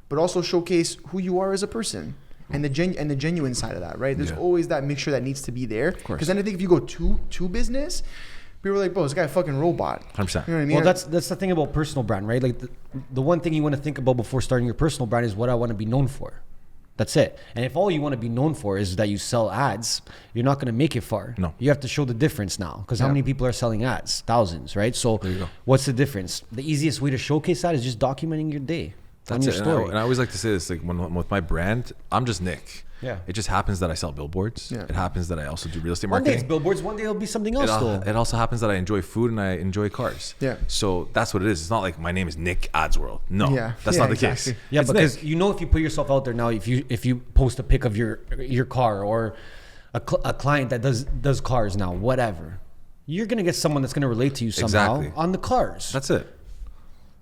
but also showcase who you are as a person. And the genuine side of that, right? There's always that mixture that needs to be there. Because then I think if you go to business, people are like, bro, this guy a fucking robot. 100%. You know what I mean? Well, that's the thing about personal brand, right? Like the one thing you want to think about before starting your personal brand is what I want to be known for. That's it. And if all you want to be known for is that you sell ads, you're not going to make it far. No. You have to show the difference now. Because how many people are selling ads? Thousands, right? So There you go. what's the difference? The easiest way to showcase that is just documenting your day on That's your it. story. And I always like to say this, like when with my brand, I'm just Nick. Yeah. It just happens that I sell billboards. Yeah. It happens that I also do real estate One day marketing. it's billboards, one day it'll be something else though. It also happens that I enjoy food and I enjoy cars. Yeah. So that's what it is. It's not like my name is Nick AdsWorld. No, Yeah. that's Yeah, not the exactly. case. Yeah, It's because Nick. if you put yourself out there now, if you post a pic of your car or a client that does cars now, whatever, you're gonna get someone that's gonna relate to you somehow Exactly. on the cars. That's it.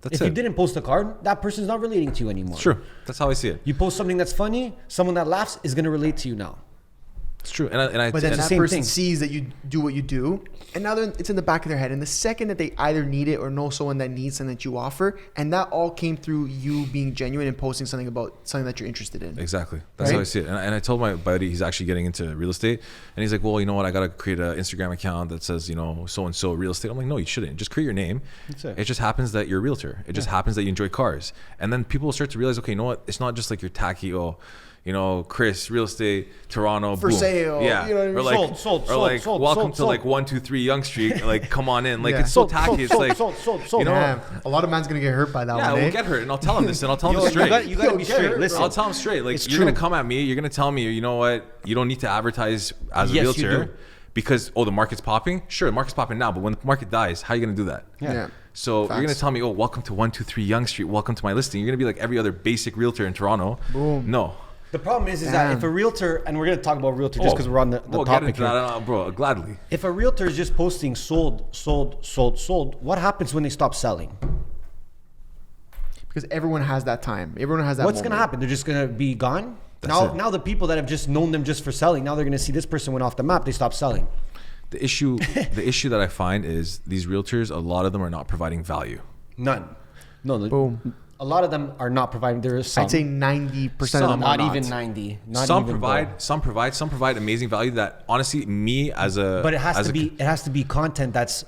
That's if it. you didn't post a car, that person's not relating to you anymore. It's true. That's how I see it. You post something that's funny, someone that laughs is gonna relate to you now. It's true. And I But then and that same person thing. sees that you do what you do, and now it's in the back of their head. And the second that they either need it or know someone that needs something that you offer, and that all came through you being genuine and posting something about something that you're interested in. Exactly. That's Right? how I see it. And I told my buddy he's actually getting into real estate, and he's like, "Well, you know what? I got to create an Instagram account that says, so and so real estate." I'm like, "No, you shouldn't. Just create your name. That's it. It just happens that you're a realtor. It just happens that you enjoy cars, and then people will start to realize, okay, you know what? It's not just like your tacky, Chris, real estate, Toronto, For boom. sale, yeah, you know what I mean? or like, Sold, sold, or sold, like, sold, welcome sold, to sold. like 123 Young Street. Like, come on in. Like, Yeah. it's so Sold, tacky. sold, It's sold, like, sold, sold, sold. Damn, a lot of man's gonna get hurt by that yeah, one. we'll get hurt, and I'll tell him this, and I'll tell him Yo, straight. you gotta be Yo, get straight. her, Listen, bro. I'll tell him straight. Like, It's you're gonna true. come at me. You're gonna tell me, you know what? You don't need to advertise as a Yes, you realtor do. because the market's popping. Sure, the market's popping now, but when the market dies, how are you gonna do that? Yeah. So you're gonna Facts. tell me, welcome to 123 Young Street. Welcome to my listing. You're gonna be like every other basic realtor in Toronto. Boom. No. The problem is that if a realtor, and we're going to talk about realtor just because we're on the We'll topic get into here. that, bro, gladly. If a realtor is just posting sold, what happens when they stop selling? Because everyone has that time. Everyone has that. What's going to happen? They're just going to be gone? Now the people that have just known them just for selling, now they're going to see this person went off the map. They stop selling. The issue that I find is these realtors, a lot of them are not providing value. None. No. Boom. A lot of them are not providing. There is some. I'd say 90% of Some, them are not even 90. Not Some even provide amazing value that honestly, me as a But it has to be content that's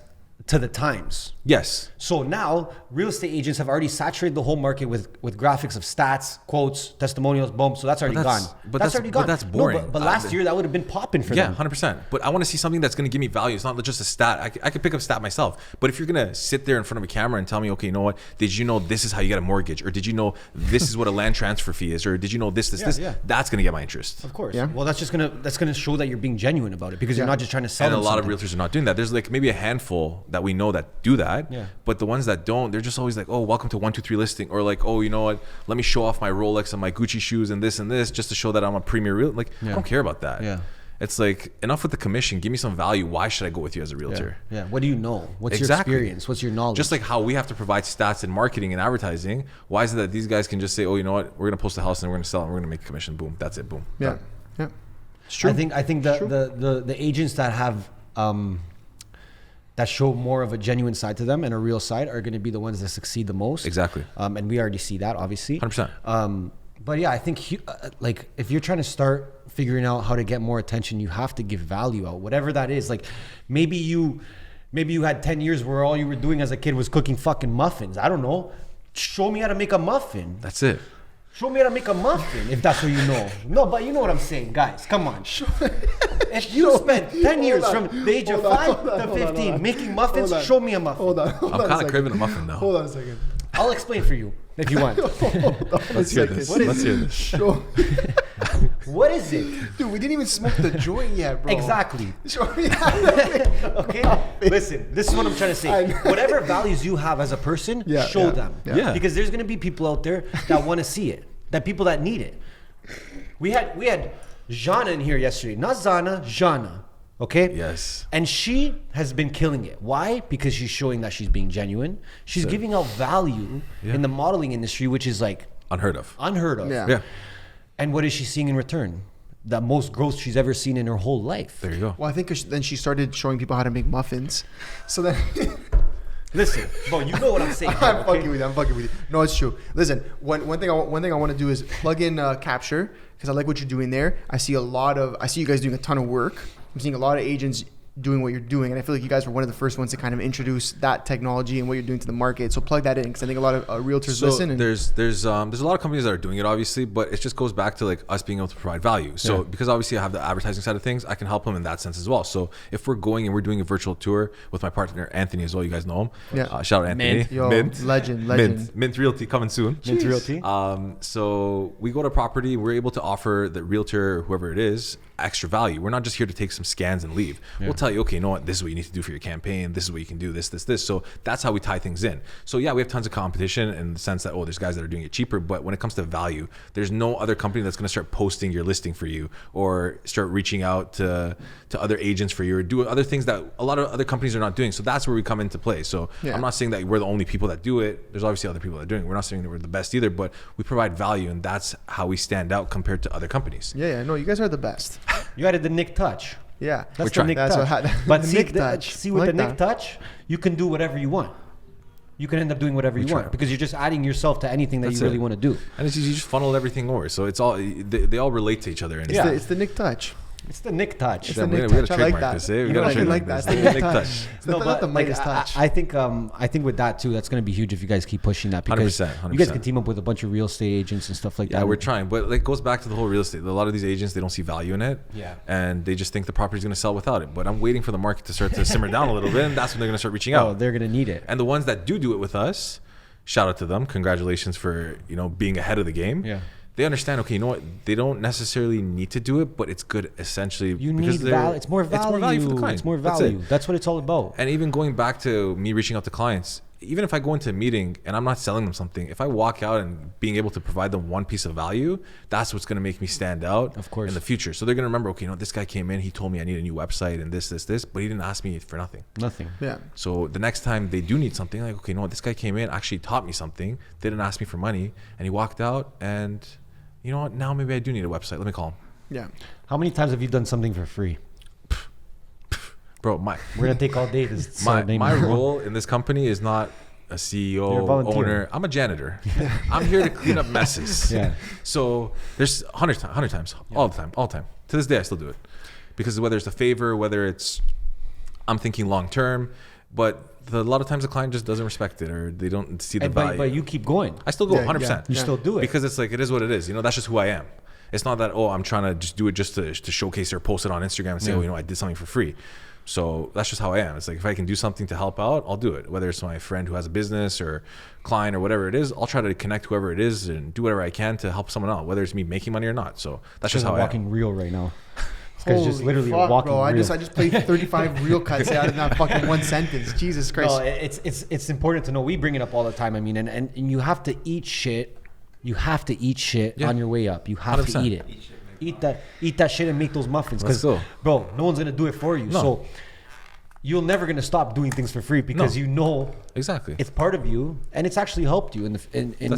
to the times. Yes. So now real estate agents have already saturated the whole market with graphics of stats, quotes, testimonials, boom. So that's already gone. That's already gone. But that's boring. No, but last year that would have been popping for them. Yeah, 100%. But I want to see something that's going to give me value. It's not just a stat. I could pick up a stat myself. But if you're going to sit there in front of a camera and tell me, okay, you know what? Did you know this is how you get a mortgage? Or did you know this is what a land transfer fee is? Or did you know this? Yeah. That's going to get my interest. Of course. Yeah. Well, that's gonna show that you're being genuine about it because you're not just trying to sell. And a them lot of something. realtors are not doing that. There's like maybe a handful that we know that do that. Yeah. But the ones that don't, they're just always like, oh, welcome to 123 listing. Or like, oh, you know what? Let me show off my Rolex and my Gucci shoes and this just to show that I'm a premier real. Like, I don't care about that. Yeah. It's like, enough with the commission. Give me some value. Why should I go with you as a realtor? Yeah. What do you know? What's your Exactly. experience? What's your knowledge? Just like how we have to provide stats in marketing and advertising. Why is it that these guys can just say, oh, you know what? We're going to post a house and we're going to sell it and we're going to make a commission. Boom. That's it. Boom. Yeah. Done. Yeah. It's true. I think the agents that have that show more of a genuine side to them and a real side are going to be the ones that succeed the most. Exactly. And we already see that, obviously. 100%. But yeah, I think like if you're trying to start figuring out how to get more attention, you have to give value out, whatever that is. Like maybe you had 10 years where all you were doing as a kid was cooking fucking muffins. I don't know. Show me how to make a muffin. That's it. Show me how to make a muffin if that's what you know. No, but you know what I'm saying, guys. Come on. If you spent 10 years from the age of 5 to 15 making muffins, show me a muffin. Hold on. I'm kind of craving a muffin now. Hold on a second. I'll explain for you if you want. Let's hear this. Let's hear this. Show. What is it? Dude, we didn't even smoke the joint yet, bro. Exactly. Show me how to make Okay? Listen, this is what I'm trying to say. Whatever values you have as a person, show them. Yeah. Because there's going to be people out there that want to see it. That people that need it. We had Jana in here yesterday. Not Zana, Jana. Okay? Yes. And she has been killing it. Why? Because she's showing that she's being genuine. She's giving out value in the modeling industry, which is like Unheard of. Yeah. And what is she seeing in return? The most growth she's ever seen in her whole life. There you go. Well, I think then she started showing people how to make muffins. So then... Listen, bro, you know what I'm saying. I'm fucking with you. No, it's true. Listen, one thing I want to do is plug in capture because I like what you're doing there. I see you guys doing a ton of work. I'm seeing a lot of agents doing what you're doing, and I feel like you guys were one of the first ones to kind of introduce that technology and what you're doing to the market. So plug that in because I think a lot of realtors listen. And there's a lot of companies that are doing it, obviously, but it just goes back to like us being able to provide value. So because obviously I have the advertising side of things, I can help them in that sense as well. So if we're going and we're doing a virtual tour with my partner Anthony as well, you guys know him. Yeah. Shout out Anthony. Mint. Yo, legend. Mint Realty coming soon. Mint Realty. So we go to property, we're able to offer the realtor, whoever it is, extra value. We're not just here to take some scans and leave. We'll tell you, okay, you know what, this is what you need to do for your campaign. This is what you can do, this. So that's how we tie things in. So yeah, we have tons of competition in the sense that, there's guys that are doing it cheaper, but when it comes to value, there's no other company that's going to start posting your listing for you or start reaching out to other agents for you or do other things that a lot of other companies are not doing. So that's where we come into play. So I'm not saying that we're the only people that do it. There's obviously other people that are doing it. We're not saying that we're the best either, but we provide value, and that's how we stand out compared to other companies. Yeah, no, you guys are the best. You added the Nick touch. Yeah, That's the Nick touch. But But the Nick touch. see with the Nick touch, you can do whatever you want. You can end up doing whatever you want because you're just adding yourself to anything that you really want to do. And it's, you just funnel everything over. So it's all, they all relate to each other. And It's the Nick touch. It's the Nick touch. It's the we Nick gotta touch. I like trademark that. this, eh? We You gotta know, I trademark like that. this. It's the Nick touch. It's not the Midas touch. I think with that too, that's going to be huge if you guys keep pushing that because 100%. you guys can team up with a bunch of real estate agents and stuff like that. Yeah, we're trying, but like goes back to the whole real estate. A lot of these agents, they don't see value in it, and they just think the property's going to sell without it. But I'm waiting for the market to start to simmer down a little bit, and that's when they're going to start reaching out. Oh, they're going to need it. And the ones that do it with us, shout out to them. Congratulations for being ahead of the game. Yeah. They understand, okay, you know what? They don't necessarily need to do it, but it's good essentially. You need value. It's more value. It's more value for the client. It's more value. That's what it's all about. And even going back to me reaching out to clients, even if I go into a meeting and I'm not selling them something, if I walk out and being able to provide them one piece of value, that's what's going to make me stand out, of course, in the future. So they're going to remember, okay, this guy came in, he told me I need a new website and this, but he didn't ask me for nothing. Yeah. So the next time they do need something, like, okay, this guy came in, actually taught me something. They didn't ask me for money, and he walked out, and you know what? Now maybe I do need a website. Let me call him. Yeah. How many times have you done something for free? Bro, we're gonna take all day to my role in this company is not a CEO, owner. I'm a janitor. I'm here to clean up messes. Yeah. So there's 100 times, all the time. To this day, I still do it, because whether it's a favor, whether it's I'm thinking long term, but a lot of times the client just doesn't respect it, or they don't see the value. But you keep going. I still go 100%. You still do it because it's like, it is what it is. That's just who I am. It's not that I'm trying to just do it just to showcase or post it on Instagram and say, I did something for free. So that's just how I am. It's like, if I can do something to help out, I'll do it. Whether it's my friend who has a business or client or whatever it is, I'll try to connect whoever it is and do whatever I can to help someone out, whether it's me making money or not. So that's just how I am. Walking real right now. This Holy guy's just literally fuck, walking bro. real. I just played 35 real cuts out in that fucking one sentence. Jesus Christ. No, it's important to know. We bring it up all the time. I mean, and you have to eat shit. You have to eat shit on your way up. You have 100%. to eat it. Eat that shit and make those muffins. Because, bro, no one's gonna do it for you. No. So you're never gonna stop doing things for free because exactly it's part of you, and it's actually helped you in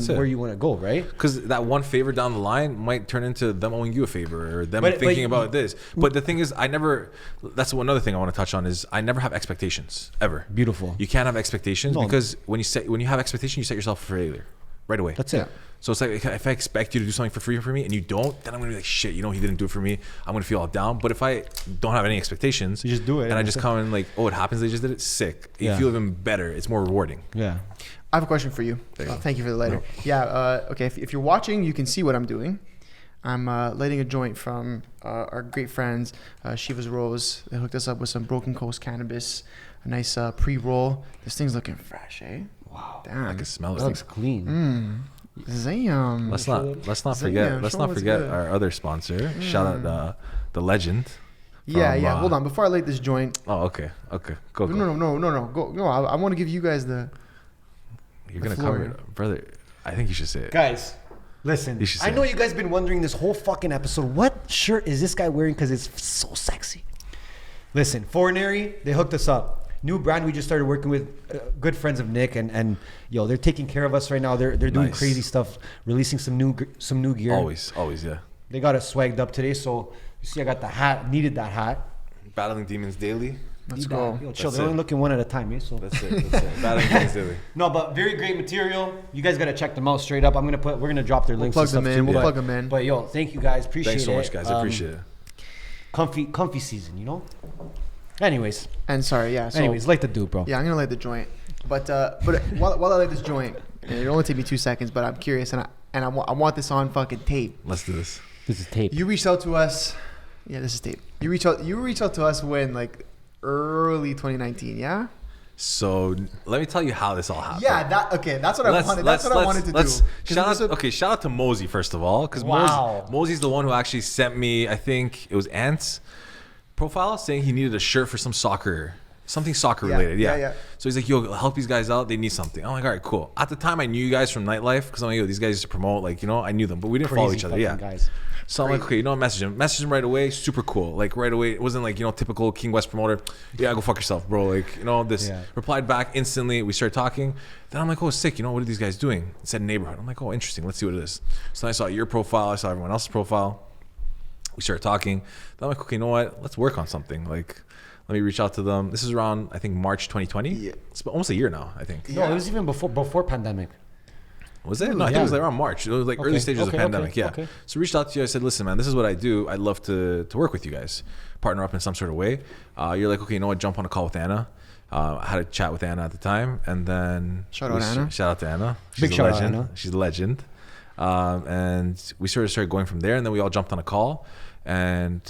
where you want to go, right? Because that one favor down the line might turn into them owing you a favor, or them thinking about this. But the thing is, that's another thing I want to touch on is I never have expectations, ever. Beautiful. You can't have expectations, because when you have expectations, you set yourself for failure right away. That's it. So it's like, if I expect you to do something for free for me and you don't, then I'm gonna be like, shit, he didn't do it for me. I'm gonna feel all down. But if I don't have any expectations, you just do it, and I just come and like, it happens, they just did it, sick. You feel even better. It's more rewarding. Yeah. I have a question for you. Thank you for the lighter. No. Yeah. Okay. If you're watching, you can see what I'm doing. I'm lighting a joint from our great friends, Shiva's Rose. They hooked us up with some Broken Coast cannabis, a nice pre-roll. This thing's looking fresh, eh? Wow. Damn. I can smell it. It looks clean. Zam. Let's not forget our other sponsor. Shout out the legend. Yeah. Hold on, before I light this joint. Oh, okay. Go. No. Go. No, I want to give you guys the. You're gonna cover it, brother. I think you should say it, guys. Listen, I know you guys been wondering this whole fucking episode, what shirt is this guy wearing? Because it's so sexy. Listen, Foreignary, they hooked us up. New brand we just started working with, good friends of Nick, and they're taking care of us right now. They're doing crazy stuff, releasing some new gear. Always, yeah. They got us swagged up today, so you see I got the hat. Needed that hat. Battling Demons Daily. Let's go. Chill. They're only looking one at a time, eh? So that's it. Battling Demons Daily. No, but very great material. You guys gotta check them out straight up. We're gonna drop their links. We'll plug them in. But thank you guys. Appreciate it. Thanks so much, guys. I appreciate it. Comfy season, Anyways. And sorry, yeah. So, anyways, light the dude, bro. Yeah, I'm gonna light the joint. But while I light this joint, and it'll only take me 2 seconds, but I'm curious, and I want this on fucking tape. Let's do this. This is tape. You reached out to us. Yeah, this is tape. You reached out to us when early 2019, yeah? So let me tell you how this all happened. Yeah, that's what I wanted. That's what I wanted to do. Shout out to Mosey first of all, because Mosey's the one who actually sent me, I think it was Ant's profile, saying he needed a shirt for something soccer related. Yeah. So he's like, yo, help these guys out. They need something. I'm like, all right, cool. At the time, I knew you guys from nightlife, because I'm like, yo, these guys used to promote, I knew them, but we didn't follow each other. Yeah. Guys. So I'm like, okay, message him right away. Super cool. Right away. It wasn't typical King West promoter. Yeah, go fuck yourself, bro. Replied back instantly. We started talking. Then I'm like, oh, sick. What are these guys doing? It said neighborhood. I'm like, oh, interesting. Let's see what it is. So then I saw your profile. I saw everyone else's profile. We started talking. Then I'm like, okay, you know what? Let's work on something. Let me reach out to them. This is around, I think, March 2020. Yeah. It's almost a year now, I think. No, it was even before pandemic. Was it? No, I think it was around March. It was early stages of pandemic. Yeah. Okay. So I reached out to you. I said, listen, man, this is what I do. I'd love to work with you guys, partner up in some sort of way. You're like, okay, you know what? Jump on a call with Anna. I had a chat with Anna at the time, and then shout out to Anna. She's Big a shout legend. out Anna. She's a legend. And we started going from there, and then we all jumped on a call, and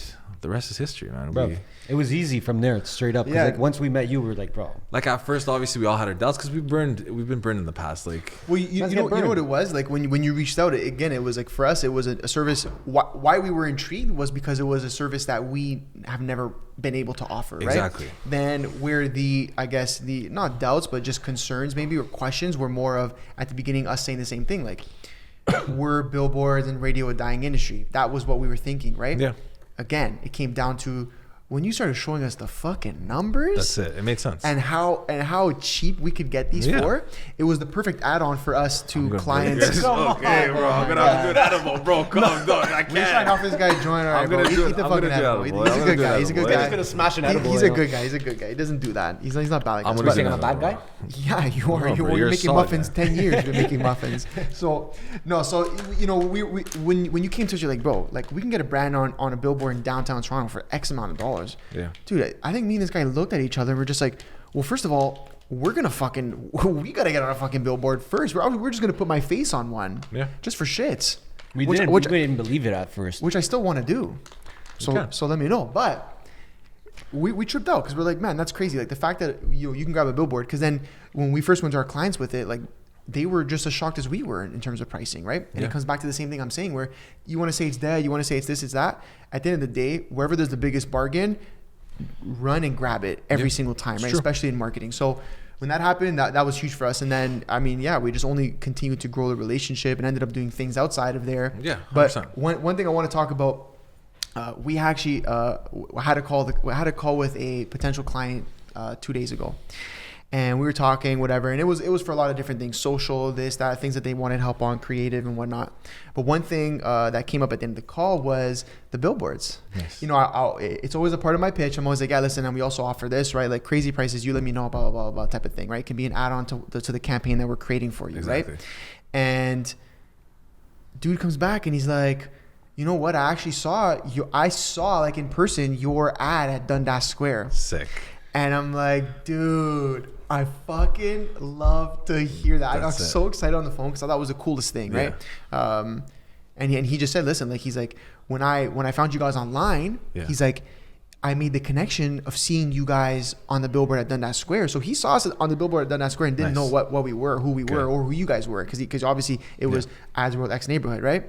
the rest is history, man. Bro, it was easy from there, straight up. 'Cause Yeah. like once we met you, we were like, bro. Like at first, obviously, we all had our doubts because we've been burned in the past. Like, Well, you know what it was like when you reached out. Again, it was like for us, it was a service. Why we were intrigued was because it was a service that we have never been able to offer. Right? Exactly. Then where the not doubts but just concerns maybe or questions were more of at the beginning us saying the same thing like, were billboards and radio a dying industry? That was what we were thinking, right? Yeah. Again, it came down to when you started showing us the fucking numbers. that's it. It made sense. And how cheap we could get these for. It was the perfect add-on for us to clients. Okay, bro. I'm gonna have to do an edible, bro. Come on, dog. I We're trying to help this guy join. All right, I'm gonna bro. do Eat it. the I'm fucking gonna do edible. edible. He's I'm a gonna good do guy. He's a edible. good Yeah. guy. He's gonna smash an edible, He's you a know? good guy. He's a good guy. He doesn't do that. He's not bad like I'm that. gonna You say saying I'm a bad guy? Yeah, you are. No, bro, You're you're making solid, muffins. man. 10 years you've been making muffins. So you know, we when you came to us, you're like, bro, like we can get a brand on a billboard in downtown Toronto for X amount of dollars. Yeah. Dude, I think me and this guy looked at each other and we're just like, well, first of all, we gotta get on a fucking billboard first. We're just gonna put my face on one. Yeah. Just for shits. We Which- didn't. which- We didn't believe it at first. which I still want to do. Okay. So let me know. But we tripped out because we're like, man, that's crazy. Like the fact that you can grab a billboard, because then when we first went to our clients with it, like they were just as shocked as we were in terms of pricing, right? And Yeah. it comes back to the same thing I'm saying, where you want to say it's dead, you want to say it's this, it's that. At the end of the day, wherever there's the biggest bargain, run and grab it every single time, right? true. Especially in marketing. So when that happened, that was huge for us. And then, I mean, yeah, we just only continued to grow the relationship and ended up doing things outside of there. Yeah, But 100%. one thing I want to talk about, we actually had a call with a potential client 2 days ago, and we were talking whatever, and it was for a lot of different things, social, this, that, things that they wanted help on, creative and whatnot. But one thing that came up at the end of the call was the billboards. Nice. You know, it's always a part of my pitch. I'm always like, yeah, listen, and we also offer this, right? Like crazy prices, you let me know, blah blah blah blah type of thing, right? It can be an add-on to the campaign that we're creating for you, Exactly. right? And dude comes back and he's like, you know what? I saw like in person your ad at Dundas Square. Sick. And I'm like, dude, I fucking love to hear that. I got That's it. so excited on the phone because I thought it was the coolest thing, right? And he just said, listen, like he's like, when I found you guys online, Yeah. he's like, I made the connection of seeing you guys on the billboard at Dundas Square. So he saw us on the billboard at Dundas Square and didn't Nice. know what we were, who we were, Good. or who you guys were, because obviously it was Asworld X neighborhood, right?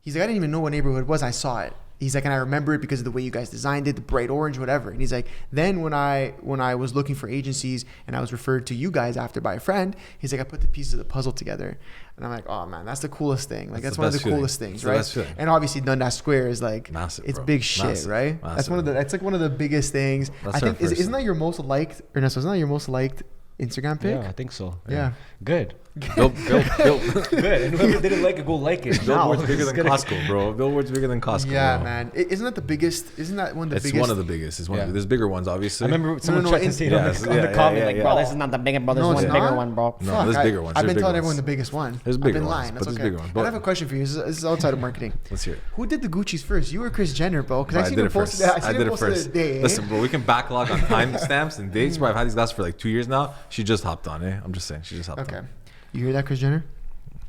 He's like, I didn't even know what neighborhood it was. I saw it. He's like, and I remember it because of the way you guys designed it, the bright orange, whatever. And he's like, then when I was looking for agencies and I was referred to you guys after by a friend, he's like, I put the pieces of the puzzle together. And I'm like, oh man, that's the coolest thing. Like that's the one of the best feeling. coolest things, It's the right? best feeling. And obviously Dundas Square is like Massive, it's bro. big shit, Massive. right? That's Massive. that's like one of the biggest things. That's I our think first isn't that thing. your most liked, Ernesto? Isn't that your most liked Instagram pic? Yeah, I think so. Yeah. Good. Bill, Good. And whoever didn't like it, go like it. Billboard's Now. bigger than Costco, bro. Billboard's bigger than Costco. Yeah, bro. man. Isn't that the biggest? Isn't that one of the It's biggest? one of the biggest. It's one Yeah. of the, there's bigger ones, obviously. I remember someone no, tried to it's- say it yeah, on it's- the yeah, comment, yeah, like, yeah. bro, this is not the biggest, bro. There's No, one it's bigger not? one, bro. No, there's bigger ones. I've There's been bigger telling everyone ones. the biggest one. There's I've bigger been ones, lying. but That's there's okay. bigger ones. I have a question for you. This is outside of marketing. Let's hear it. Who did the Gucci's first? You or Kris Jenner, bro? Because I I seen did her it post first. it. I I seen did her it post it first. today. Listen, bro, we can backlog on timestamps and dates, bro. I've had these guys for like 2 years now. She just hopped on, eh? I'm just saying. She just hopped Okay. on. You hear that, Kris Jenner?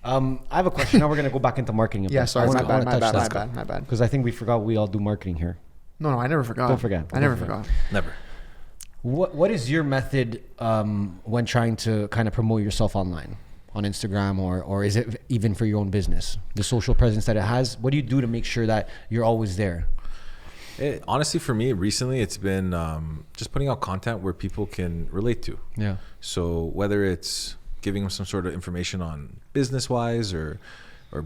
I have a question. Now we're gonna go back into marketing. Yeah, sorry. My bad. that My bad. because I think we forgot we all do marketing here. No, I never forgot. Don't forget. I never Don't forget. forgot. Never. What is your method when trying to kind of promote yourself online on Instagram or is it even for your own business? The social presence that it has. What do you do to make sure that you're always there? Honestly, for me, recently, it's been just putting out content where people can relate to. Yeah. So whether it's giving them some sort of information on business-wise or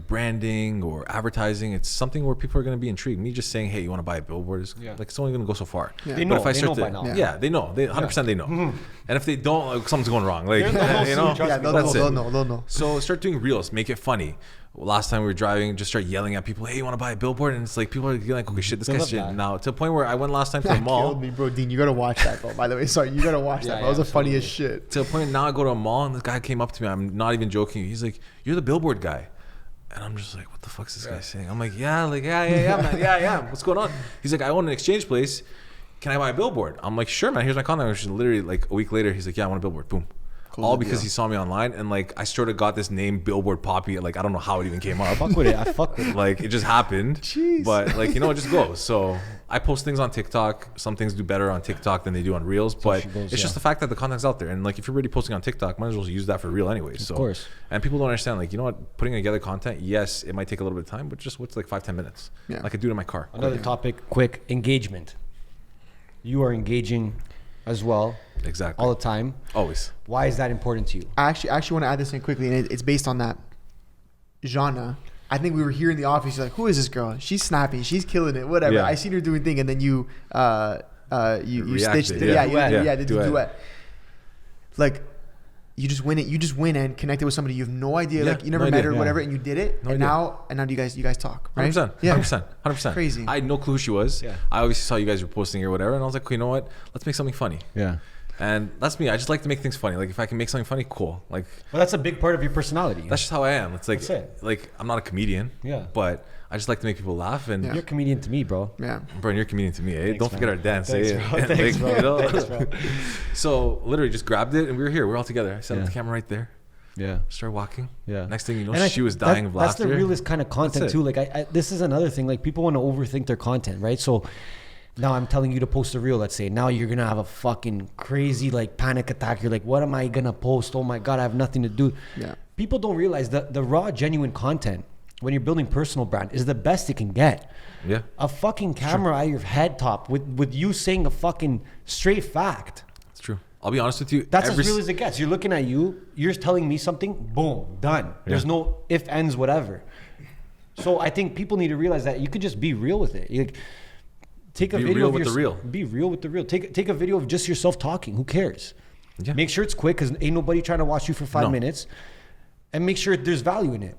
branding or advertising, it's something where people are going to be intrigued. Me just saying, hey, you want to buy a billboard? Is Yeah. like it's only going to go so far. Yeah. They But know. if I They start know to, by now. yeah, they know. They 100% they know. And if they don't, like, something's going wrong. Like, They'll you know, see, trust Yeah, me. they'll that's know. it. They'll know. So start doing reels, make it funny. Last time we were driving, just start yelling at people, hey, you want to buy a billboard? And it's like, people are like, okay, shit, this They guy's love shit. that. Now, to the point where I went last time to the That mall. killed me, bro. Dean, you gotta watch that, bro. By the way, sorry, you gotta watch that. Bro. That was the funniest shit. To the point now I go to a mall and this guy came up to me. I'm not even joking. He's like, you're the billboard guy. And I'm just like, what the fuck's this guy saying? I'm like, yeah, man. Yeah. What's going on? He's like, I own an exchange place. Can I buy a billboard? I'm like, sure, man. Here's my contact. Which is literally like a week later, he's like, yeah, I want a billboard. Boom. Close all the because deal. he saw me online, and like I sort of got this name Billboard Poppy. Like I don't know how it even came up. Fuck with it. I fuck with it. Like it just happened. Jeez. But like it just goes. So I post things on TikTok. Some things do better on TikTok than they do on Reels. But she goes, it's just the fact that the content's out there, and like if you're already posting on TikTok, might as well use that for Reel anyway. So Of course. And people don't understand. Like putting together content. Yes, it might take a little bit of time, but just what's like 5-10 minutes. Yeah. I could do it in my car. Another topic, quick engagement. You are engaging as well Exactly. all the time. Always. Why is that important to you? I actually want to add this in quickly, and it's based on that genre. I think we were here in the office. You're like, who is this girl? She's snappy. She's killing it. Whatever. Yeah. I seen her doing thing, and then you Reacted, stitched it. yeah. Yeah, the Duet. duet. Like, you just win it. You just win and connected with somebody you have no idea. Yeah, Like you never no met idea. her, Yeah. whatever, and you did it. No and idea. now you guys talk, right? 100%. Yeah. 100%. Crazy. I had no clue who she was. Yeah. I obviously saw you guys were posting or whatever, and I was like, okay, you know what? Let's make something funny. Yeah. And that's me. I just like to make things funny. Like if I can make something funny, cool. Like Well, that's a big part of your personality. that's just how I am. It's like That's it. like I'm not a comedian. Yeah. But I just like to make people laugh. And Yeah. You're a comedian to me, bro. Yeah. bro, you're a comedian to me. Eh? Thanks, Don't forget man. our dance. Thanks, eh? bro. Thanks, bro. You know? Thanks, bro. So literally just grabbed it and we were here. We were all together. I set up Yeah. the camera right there. Yeah. Started walking. Yeah. Next thing you know, And she was dying of That's laughter. the realest kind of content That's it. too. Like this is another thing. Like people want to overthink their content, right? So now I'm telling you to post a reel. Let's say now you're gonna have a fucking crazy like panic attack. You're like, what am I gonna post? Oh my god, I have nothing to do. Yeah. People don't realize that the raw, genuine content when you're building personal brand is the best it can get. Yeah. A fucking camera at your head top with you saying a fucking straight fact. It's true. I'll be honest with you. That's as real as it gets. You're looking at you. You're telling me something. Boom, done. There's no if, ends, whatever. So I think people need to realize that you could just be real with it. You take a Be video real of with the real. Be real with the real. Take a video of just yourself talking. Who cares? Yeah. Make sure it's quick because ain't nobody trying to watch you for 5 No. minutes, and make sure there's value in it.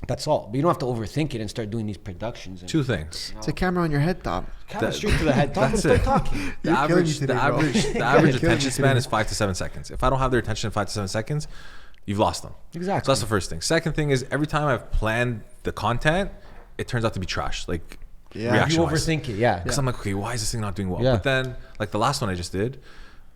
That's all. But you don't have to overthink it and start doing these productions. And Two things. It's a camera on your head top. Camera straight to the head top and That's start it. talking. The You're killing me average, today, the bro. average, the You're average killing me attention span today. is 5 to 7 seconds. If I don't have their attention in 5 to 7 seconds, you've lost them. Exactly. So that's the first thing. Second thing is every time I've planned the content, it turns out to be trash. Like Yeah. You reaction-wise. overthink it. Yeah. Because I'm like, okay, why is this thing not doing well? Yeah. But then, like the last one I just did,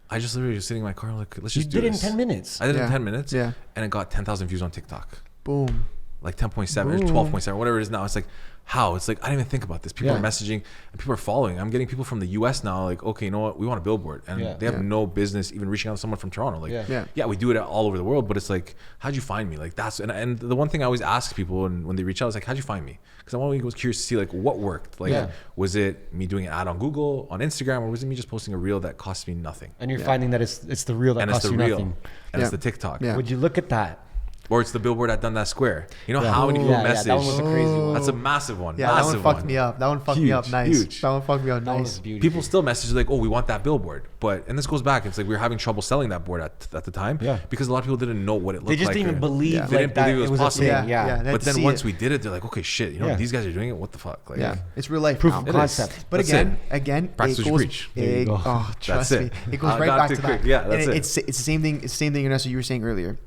I just literally was sitting in my car, like, let's You just do did it in this. 10 minutes. I did it Yeah. in 10 minutes. Yeah. And it got 10,000 views on TikTok. Boom. Like 10.7 or Boom. 12.7, whatever it is now. It's like, how? It's like, I didn't even think about this. People Yeah. are messaging and people are following. I'm getting people from the US now, like, okay, you know what? We want a billboard. And Yeah. they have Yeah. no business even reaching out to someone from Toronto. Like, Yeah. Yeah. we do it all over the world, but it's like, how'd you find me? Like, that's, and the one thing I always ask people when they reach out is like, how'd you find me? Because I'm always curious to see like what worked. Like, Yeah. was it me doing an ad on Google, on Instagram, or was it me just posting a reel that cost me nothing? And you're Yeah. finding that it's the real that And it's costs the you reel. nothing. And it's Yeah. the TikTok. Yeah. Would you look at that? Or it's the billboard at Dundas Square. You know Yeah. how many people Yeah, message? that one was a crazy one. That's a massive one. Yeah, massive that one fucked me up. That one fucked me up Huge, nice. huge. That one fucked me up That one nice. was beautiful. People still message like, "Oh, we want that billboard," but and this goes back. It's like we were having trouble selling that board at the time, Yeah. because a lot of people didn't know what it looked They just like. didn't even or- believe Yeah. like They didn't that believe it it was was a possible. thing. Yeah, Yeah. they had But to then see once it. we did it, they're like, "Okay, shit, you know, Yeah. these guys are doing it. What the fuck?" Like, Yeah, it's real life Proof now. of It is. concept. But That's again, Practice it what you goes. preach. There you go. Oh, trust me, it. it goes right Not back too to quick. that. Yeah, that's And it. it's the same thing. It's the same thing, Ernesto, you were saying earlier.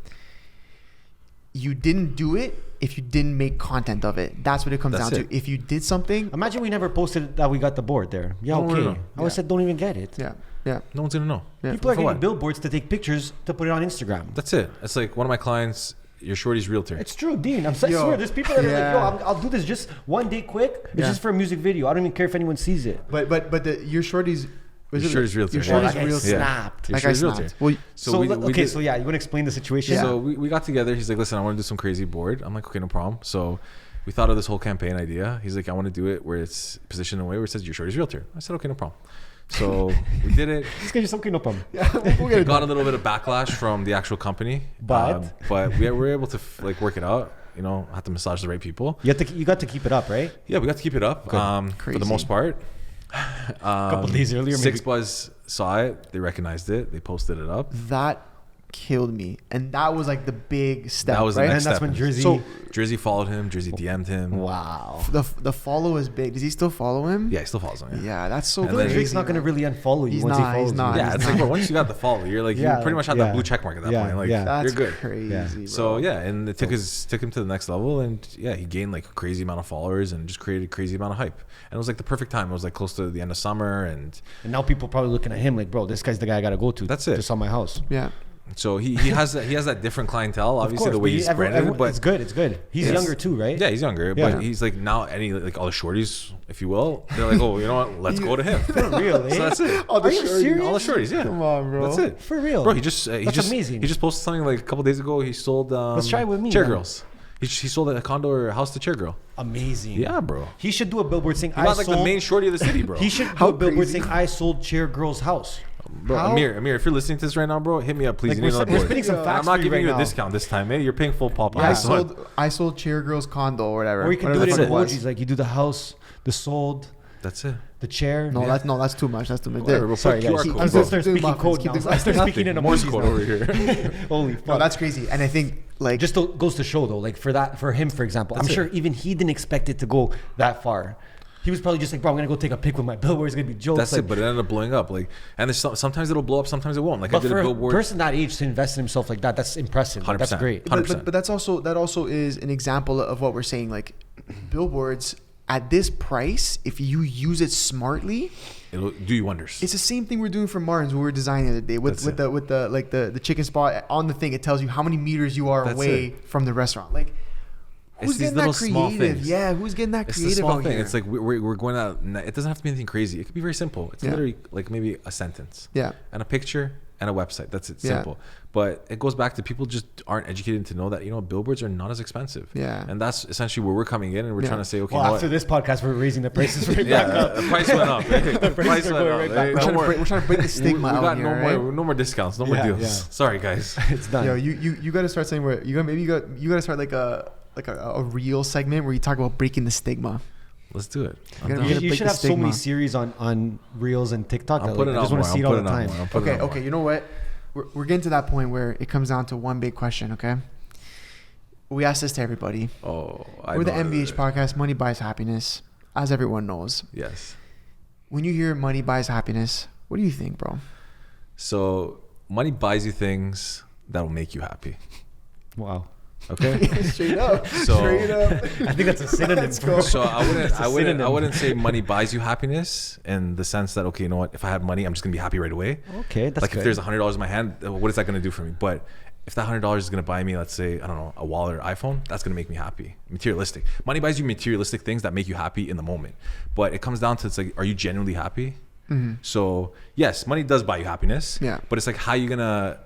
You didn't do it if you didn't make content of it. That's what it comes That's down it. to. If you did something, Imagine we never posted that we got the board there. Yeah, No, no, okay. no. I always Yeah. said don't even get it. yeah, No one's gonna know. yeah. People are For getting what? billboards to take pictures to put it on Instagram. That's it. It's like one of my clients, your shorty's realtor. It's true, Dean. I Yo, swear, there's people that are yeah. like, yo, I'll do this just one day quick. It's Yeah. just for a music video. I don't even care if anyone sees it. But your shorty's. was Your it- shorty's realtor, Your yeah. shorty's that guy realtor. snapped. Your That guy shorty's realtor. snapped. Well, So, we did- so yeah, you want to explain the situation? Yeah. So we got together. He's like, listen, I want to do some crazy board. I'm like, okay, no problem. So we thought of this whole campaign idea. He's like, I want to do it where it's positioned in a way where it says your shorty's realtor. I said, okay, no problem. So we did it. This guy's just something up him. We got a little bit of backlash from the actual company, But? but we were able to like work it out. You know, had to massage the right people. You got to keep it up, right? Yeah, we got to keep it up for the Crazy. most part. A couple days earlier, maybe. Six Buzz saw it. They recognized it. They posted it up. That killed me, and that was like the big step. That was the right? next And that's step. when Jersey. So Drizzy followed him. Drizzy DM'd him. Wow. the follow is big. Does he still follow him? Yeah, he still follows him. Yeah, that's so And I feel like then- Drake's not going to man. really unfollow you He's once not, he follows he's not. you. Yeah, it's like, bro, once you got the follow, you're like, Yeah, you pretty much have yeah. that blue check mark at that Yeah, point. Like, yeah. That's you're good. crazy. Yeah. Bro. So yeah, and it took him to the next level, and yeah, he gained like a crazy amount of followers and just created a crazy amount of hype. And it was like the perfect time. It was like close to the end of summer, and And now people probably looking at him like, bro, this guy's the guy I got to go to. That's it. To sell my house. yeah, So he has that different clientele. Obviously, course, the way but he's branded it, but it's good. It's good. He's Yes. younger too, right? yeah, he's younger, Yeah. but he's like now all the shorties, if you will, they're like, oh, you know what? Let's go to him. For real, eh? So that's it. All the Are you shorties. serious? All the shorties, yeah. Come on, bro. That's it. For real, Bro, he just That's amazing. He just posted something like a couple days ago. He sold Let's try it with me, chair man. girls. He sold a condo or a house to chair girl. Amazing. Yeah, bro. He should do a billboard saying He's not like the main shorty of the city, bro. He should do How a billboard crazy. saying I sold chair girl's house. Bro, How- Amir, if you're listening to this right now, bro, hit me up, please. Like You need another we're board. spinning some And facts I'm not for you giving right you a now. discount this time, eh? You're paying full pop. Yeah, price. I sold Chair Girl's condo or whatever. Or you can do Whatever it the in fuck was. emojis, like you do the house, the sold, That's it. the chair. No, that's too much. That's too much. Whatever, bro. Sorry, Put guys. QR I'm code, gonna bro. start Do speaking muffins, code keep now. the- I start speaking in Morse emojis code now. over here. Holy fuck. No, that's crazy. And I think like Just goes to show though, like for him, for example, I'm That's sure it. even he didn't expect it to go that far. He was probably just like, bro, I'm gonna go take a pic with my billboard. It's gonna be jokes. That's like, it, but it ended up blowing up. Like, and there's sometimes it'll blow up, sometimes it won't. Like I But did for a a billboard. person that age to invest in himself like that, that's impressive. Like, that's 100%. great. but, 100%. but that also is an example of what we're saying. Like billboards at this price, if you use it smartly, It'll do you wonders. it's the same thing we're doing for Martin's. We were designing the other day with That's the chicken spot on the thing. It tells you how many meters you are That's away from the restaurant. Like who's It's these getting that little small creative? things. Yeah, who's getting that It's the creative small out thing. here? It's like we're going out. It doesn't have to be anything crazy. It could be very simple. It's Yeah. literally like maybe a sentence. Yeah. And a picture and a website. That's it. Yeah. Simple. But it goes back to people just aren't educated to know that billboards are not as expensive. Yeah. And that's essentially where we're coming in, and we're Yeah. trying to say, okay, Well, you know after what? this podcast, we're raising the prices right Yeah, back up. the price went up. The prices are going right back eh? up. we're, No trying to more- break, we're trying to break the we stigma out got here, no right? more discounts, no more Yeah, deals. yeah. Sorry, guys. It's done. Yo, you got to start saying where you got to start like a real segment where you talk about breaking the stigma. Let's do it. I'm You're down. gonna You break should the have so many stigma. series on Reels and TikTok. I'm that, putting like, it I just out want more. to see I'm it all putting the it out time. more. I'm putting it Okay, out more. okay. You know what? We're getting to that point where it comes down to one big question. Okay, we ask this to everybody. Oh, We're the know. MBH podcast. Money buys happiness, as everyone knows. Yes. When you hear money buys happiness, what do you think, bro? So money buys you things that'll make you happy. Wow. Okay. Straight up. So- Straight up. I think that's a synonym. Let's bro. go. So It's a I synonym. wouldn't say money buys you happiness in the sense that, okay, you know what? If I had money, I'm just gonna be happy right away. Okay, that's like good. if there's $100 in my hand, what is that gonna do for me? But if that $100 is gonna buy me, let's say, I don't know, a wallet or iPhone, that's gonna make me happy. Materialistic. Money buys you materialistic things that make you happy in the moment. But it comes down to, it's like, are you genuinely happy? So yes, money does buy you happiness. Yeah. But it's like how you gonna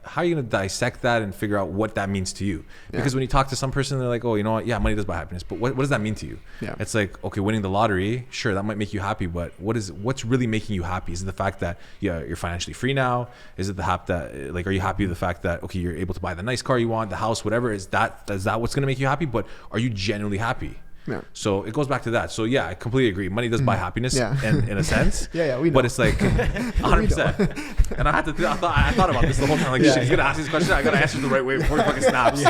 dissect that and figure out what that means to you? Because Yeah. when you talk to some person, they're like, oh, you know what? Yeah, money does buy happiness. But what does that mean to you? Yeah. It's like, okay, winning the lottery, sure, that might make you happy, but what's really making you happy? Is it the fact that you're financially free now? Is it the fact that, like, are you happy with the fact that, okay, you're able to buy the nice car you want, the house, whatever? Is that what's gonna make you happy? But are you genuinely happy? Yeah. So it goes back to that. So yeah, I completely agree. Money does buy happiness Yeah. in a sense. Yeah, we know. But it's like 100%. And I had to. I thought about this the whole time. Like, shit, he's gonna ask this question. I gotta answer it the right way before he fucking snaps.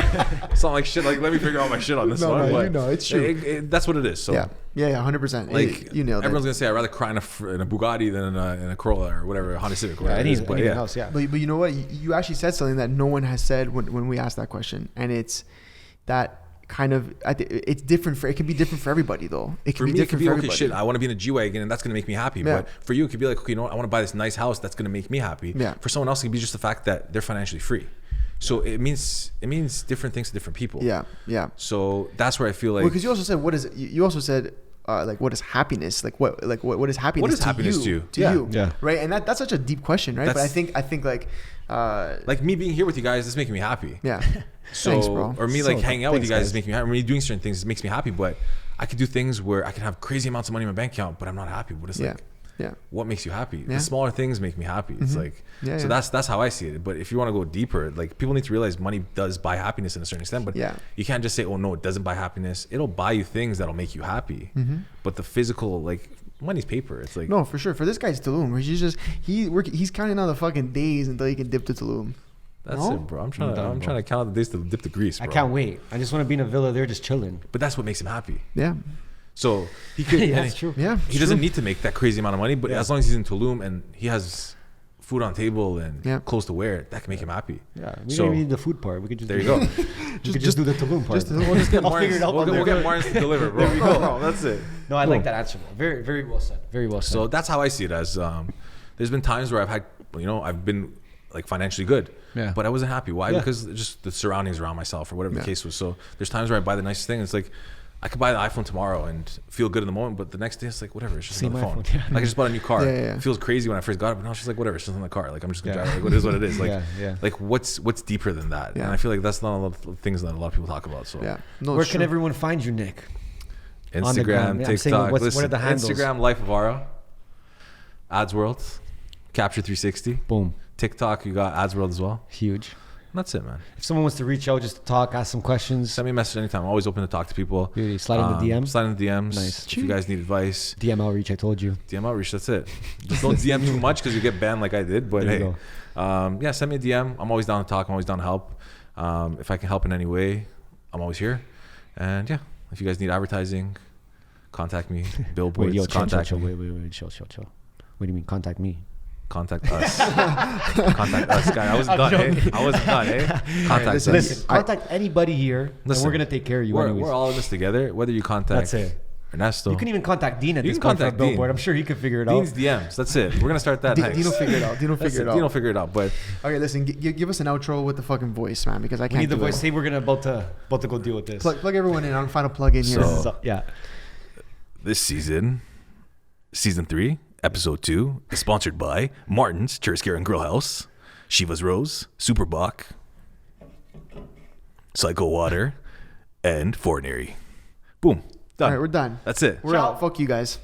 So I'm like, shit. Like, let me figure out my shit on this No, one. no, But you know, it's true. That's what it is. So Yeah. 100%. like, You nailed everyone's it. gonna say I'd rather cry in a Bugatti than in a Corolla or whatever, a Honda Civic. Or Yeah, whatever it is. But anything yeah. else, yeah. But you know what? You actually said something that no one has said when we asked that question, and it's that kind of it's different for it can be different for everybody though. It can For be me, it different could be for okay. everybody. Shit, I want to be in a G-Wagon, and that's gonna make me happy. Yeah. But for you, it could be like, okay, you know what? I want to buy this nice house. That's gonna make me happy. Yeah. For someone else, it could be just the fact that they're financially free. So it means different things to different people. Yeah, yeah. So that's where I feel like. Well, because you also said what is you also said like what is happiness? Like what is happiness? What is happiness to you? To Yeah. you, Yeah. right? And that's such a deep question, right? But I That's- think like me being here with you guys is making me happy. yeah. So, Thanks, bro. or me So, like hanging out with thanks, you guys is guys. making me happy. When you're doing certain things, it makes me happy. But I could do things where I can have crazy amounts of money in my bank account, but I'm not happy. But it's Yeah. like, Yeah. what makes you happy? Yeah. The smaller things make me happy. It's like, Yeah, so yeah. that's how I see it. But if you want to go deeper, like people need to realize money does buy happiness in a certain extent. But Yeah. you can't just say, oh no, it doesn't buy happiness. It'll buy you things that'll make you happy. But the physical, like money's paper. It's like, No, for sure. For this guy's Tulum, where he's counting on the fucking days until he can dip to Tulum. that's No? it, bro. I'm trying done, bro. to count the days to dip the grease, bro. I can't wait. I just want to be in a villa there, just chilling. But that's what makes him happy. Yeah. So he could. Yeah, and that's true. Yeah. He doesn't need to make that crazy amount of money, but Yeah. as long as he's in Tulum and he has food on table and Yeah. clothes to wear, that can make him happy. Yeah, we So- don't even need the food part. We could just There do you go. we could just do the Tulum part. We'll just get I'll Martins. figure it out We'll on there. get Martins to deliver, bro. There we go. Bro, that's it. No, I like that answer. Bro. Very, very well said. Very well said. So that's how I see it. As there's been times where I've had, I've been like financially good. Yeah. But I wasn't happy. Why? Yeah. Because just the surroundings around myself or whatever the case was. So there's times where I buy the nicest thing. It's like I could buy the iPhone tomorrow and feel good in the moment, but the next day it's like whatever. It's just Same another phone. iPhone, yeah. Like I just bought a new car. Yeah. It feels crazy when I first got it, but now it's just like whatever. It's just on the car. Like I'm just gonna drive it. Like what is what it is. Like like what's deeper than that? Yeah. And I feel like that's not a lot of things that a lot of people talk about. So Yeah. No, Where it's can true. everyone find you, Nick? On the Instagram, gram. Yeah, I'm saying, TikTok. what are Listen, the handles? Instagram, Life of Ara, Ads World, Capture 360. Boom. TikTok, you got Ads World as well. Huge. And that's it, man. If someone wants to reach out just to talk, ask some questions, Send me a message anytime. I'm always open to talk to people. Beauty. Slide in the DMs. Slide in the DMs. Nice. If you guys need advice, DM outreach, I told you. DM outreach. That's it. Just don't DM too much because you get banned like I did. But There you hey, yeah, send me a DM. I'm always down to talk. I'm always down to help. If I can help in any way, I'm always here. And yeah, if you guys need advertising, contact me. Billboards, Wait, yo, contact me. Wait, chill. What do you mean, contact me? Contact us. Contact us, guy. I wasn't done, eh? I wasn't done, eh? Contact us. Listen, contact anybody here, Listen, and we're going to take care of you We're anyways. all in this together. Whether you contact That's it. Ernesto. You can even contact Dean at You this can point for contact Billboard. Dean. I'm sure he could figure it Dean's out. DMs. That's it. We're gonna start that next. Dino figure it out. Dino That's figure it it. out. Dino figure it out. But Okay, listen. Give us an outro with the fucking voice, man, because I We can't need the do voice. it. Say we're about to go deal with this. Plug everyone in. I'm final plug in here. So- Yeah. this season 3, episode 2, is sponsored by Martin's Churrascaria and Grill House, Shiva's Rose, Superbach, Psycho Water, and Fortnary. Boom. Done. All right, we're done. That's it. We're out. Fuck you guys.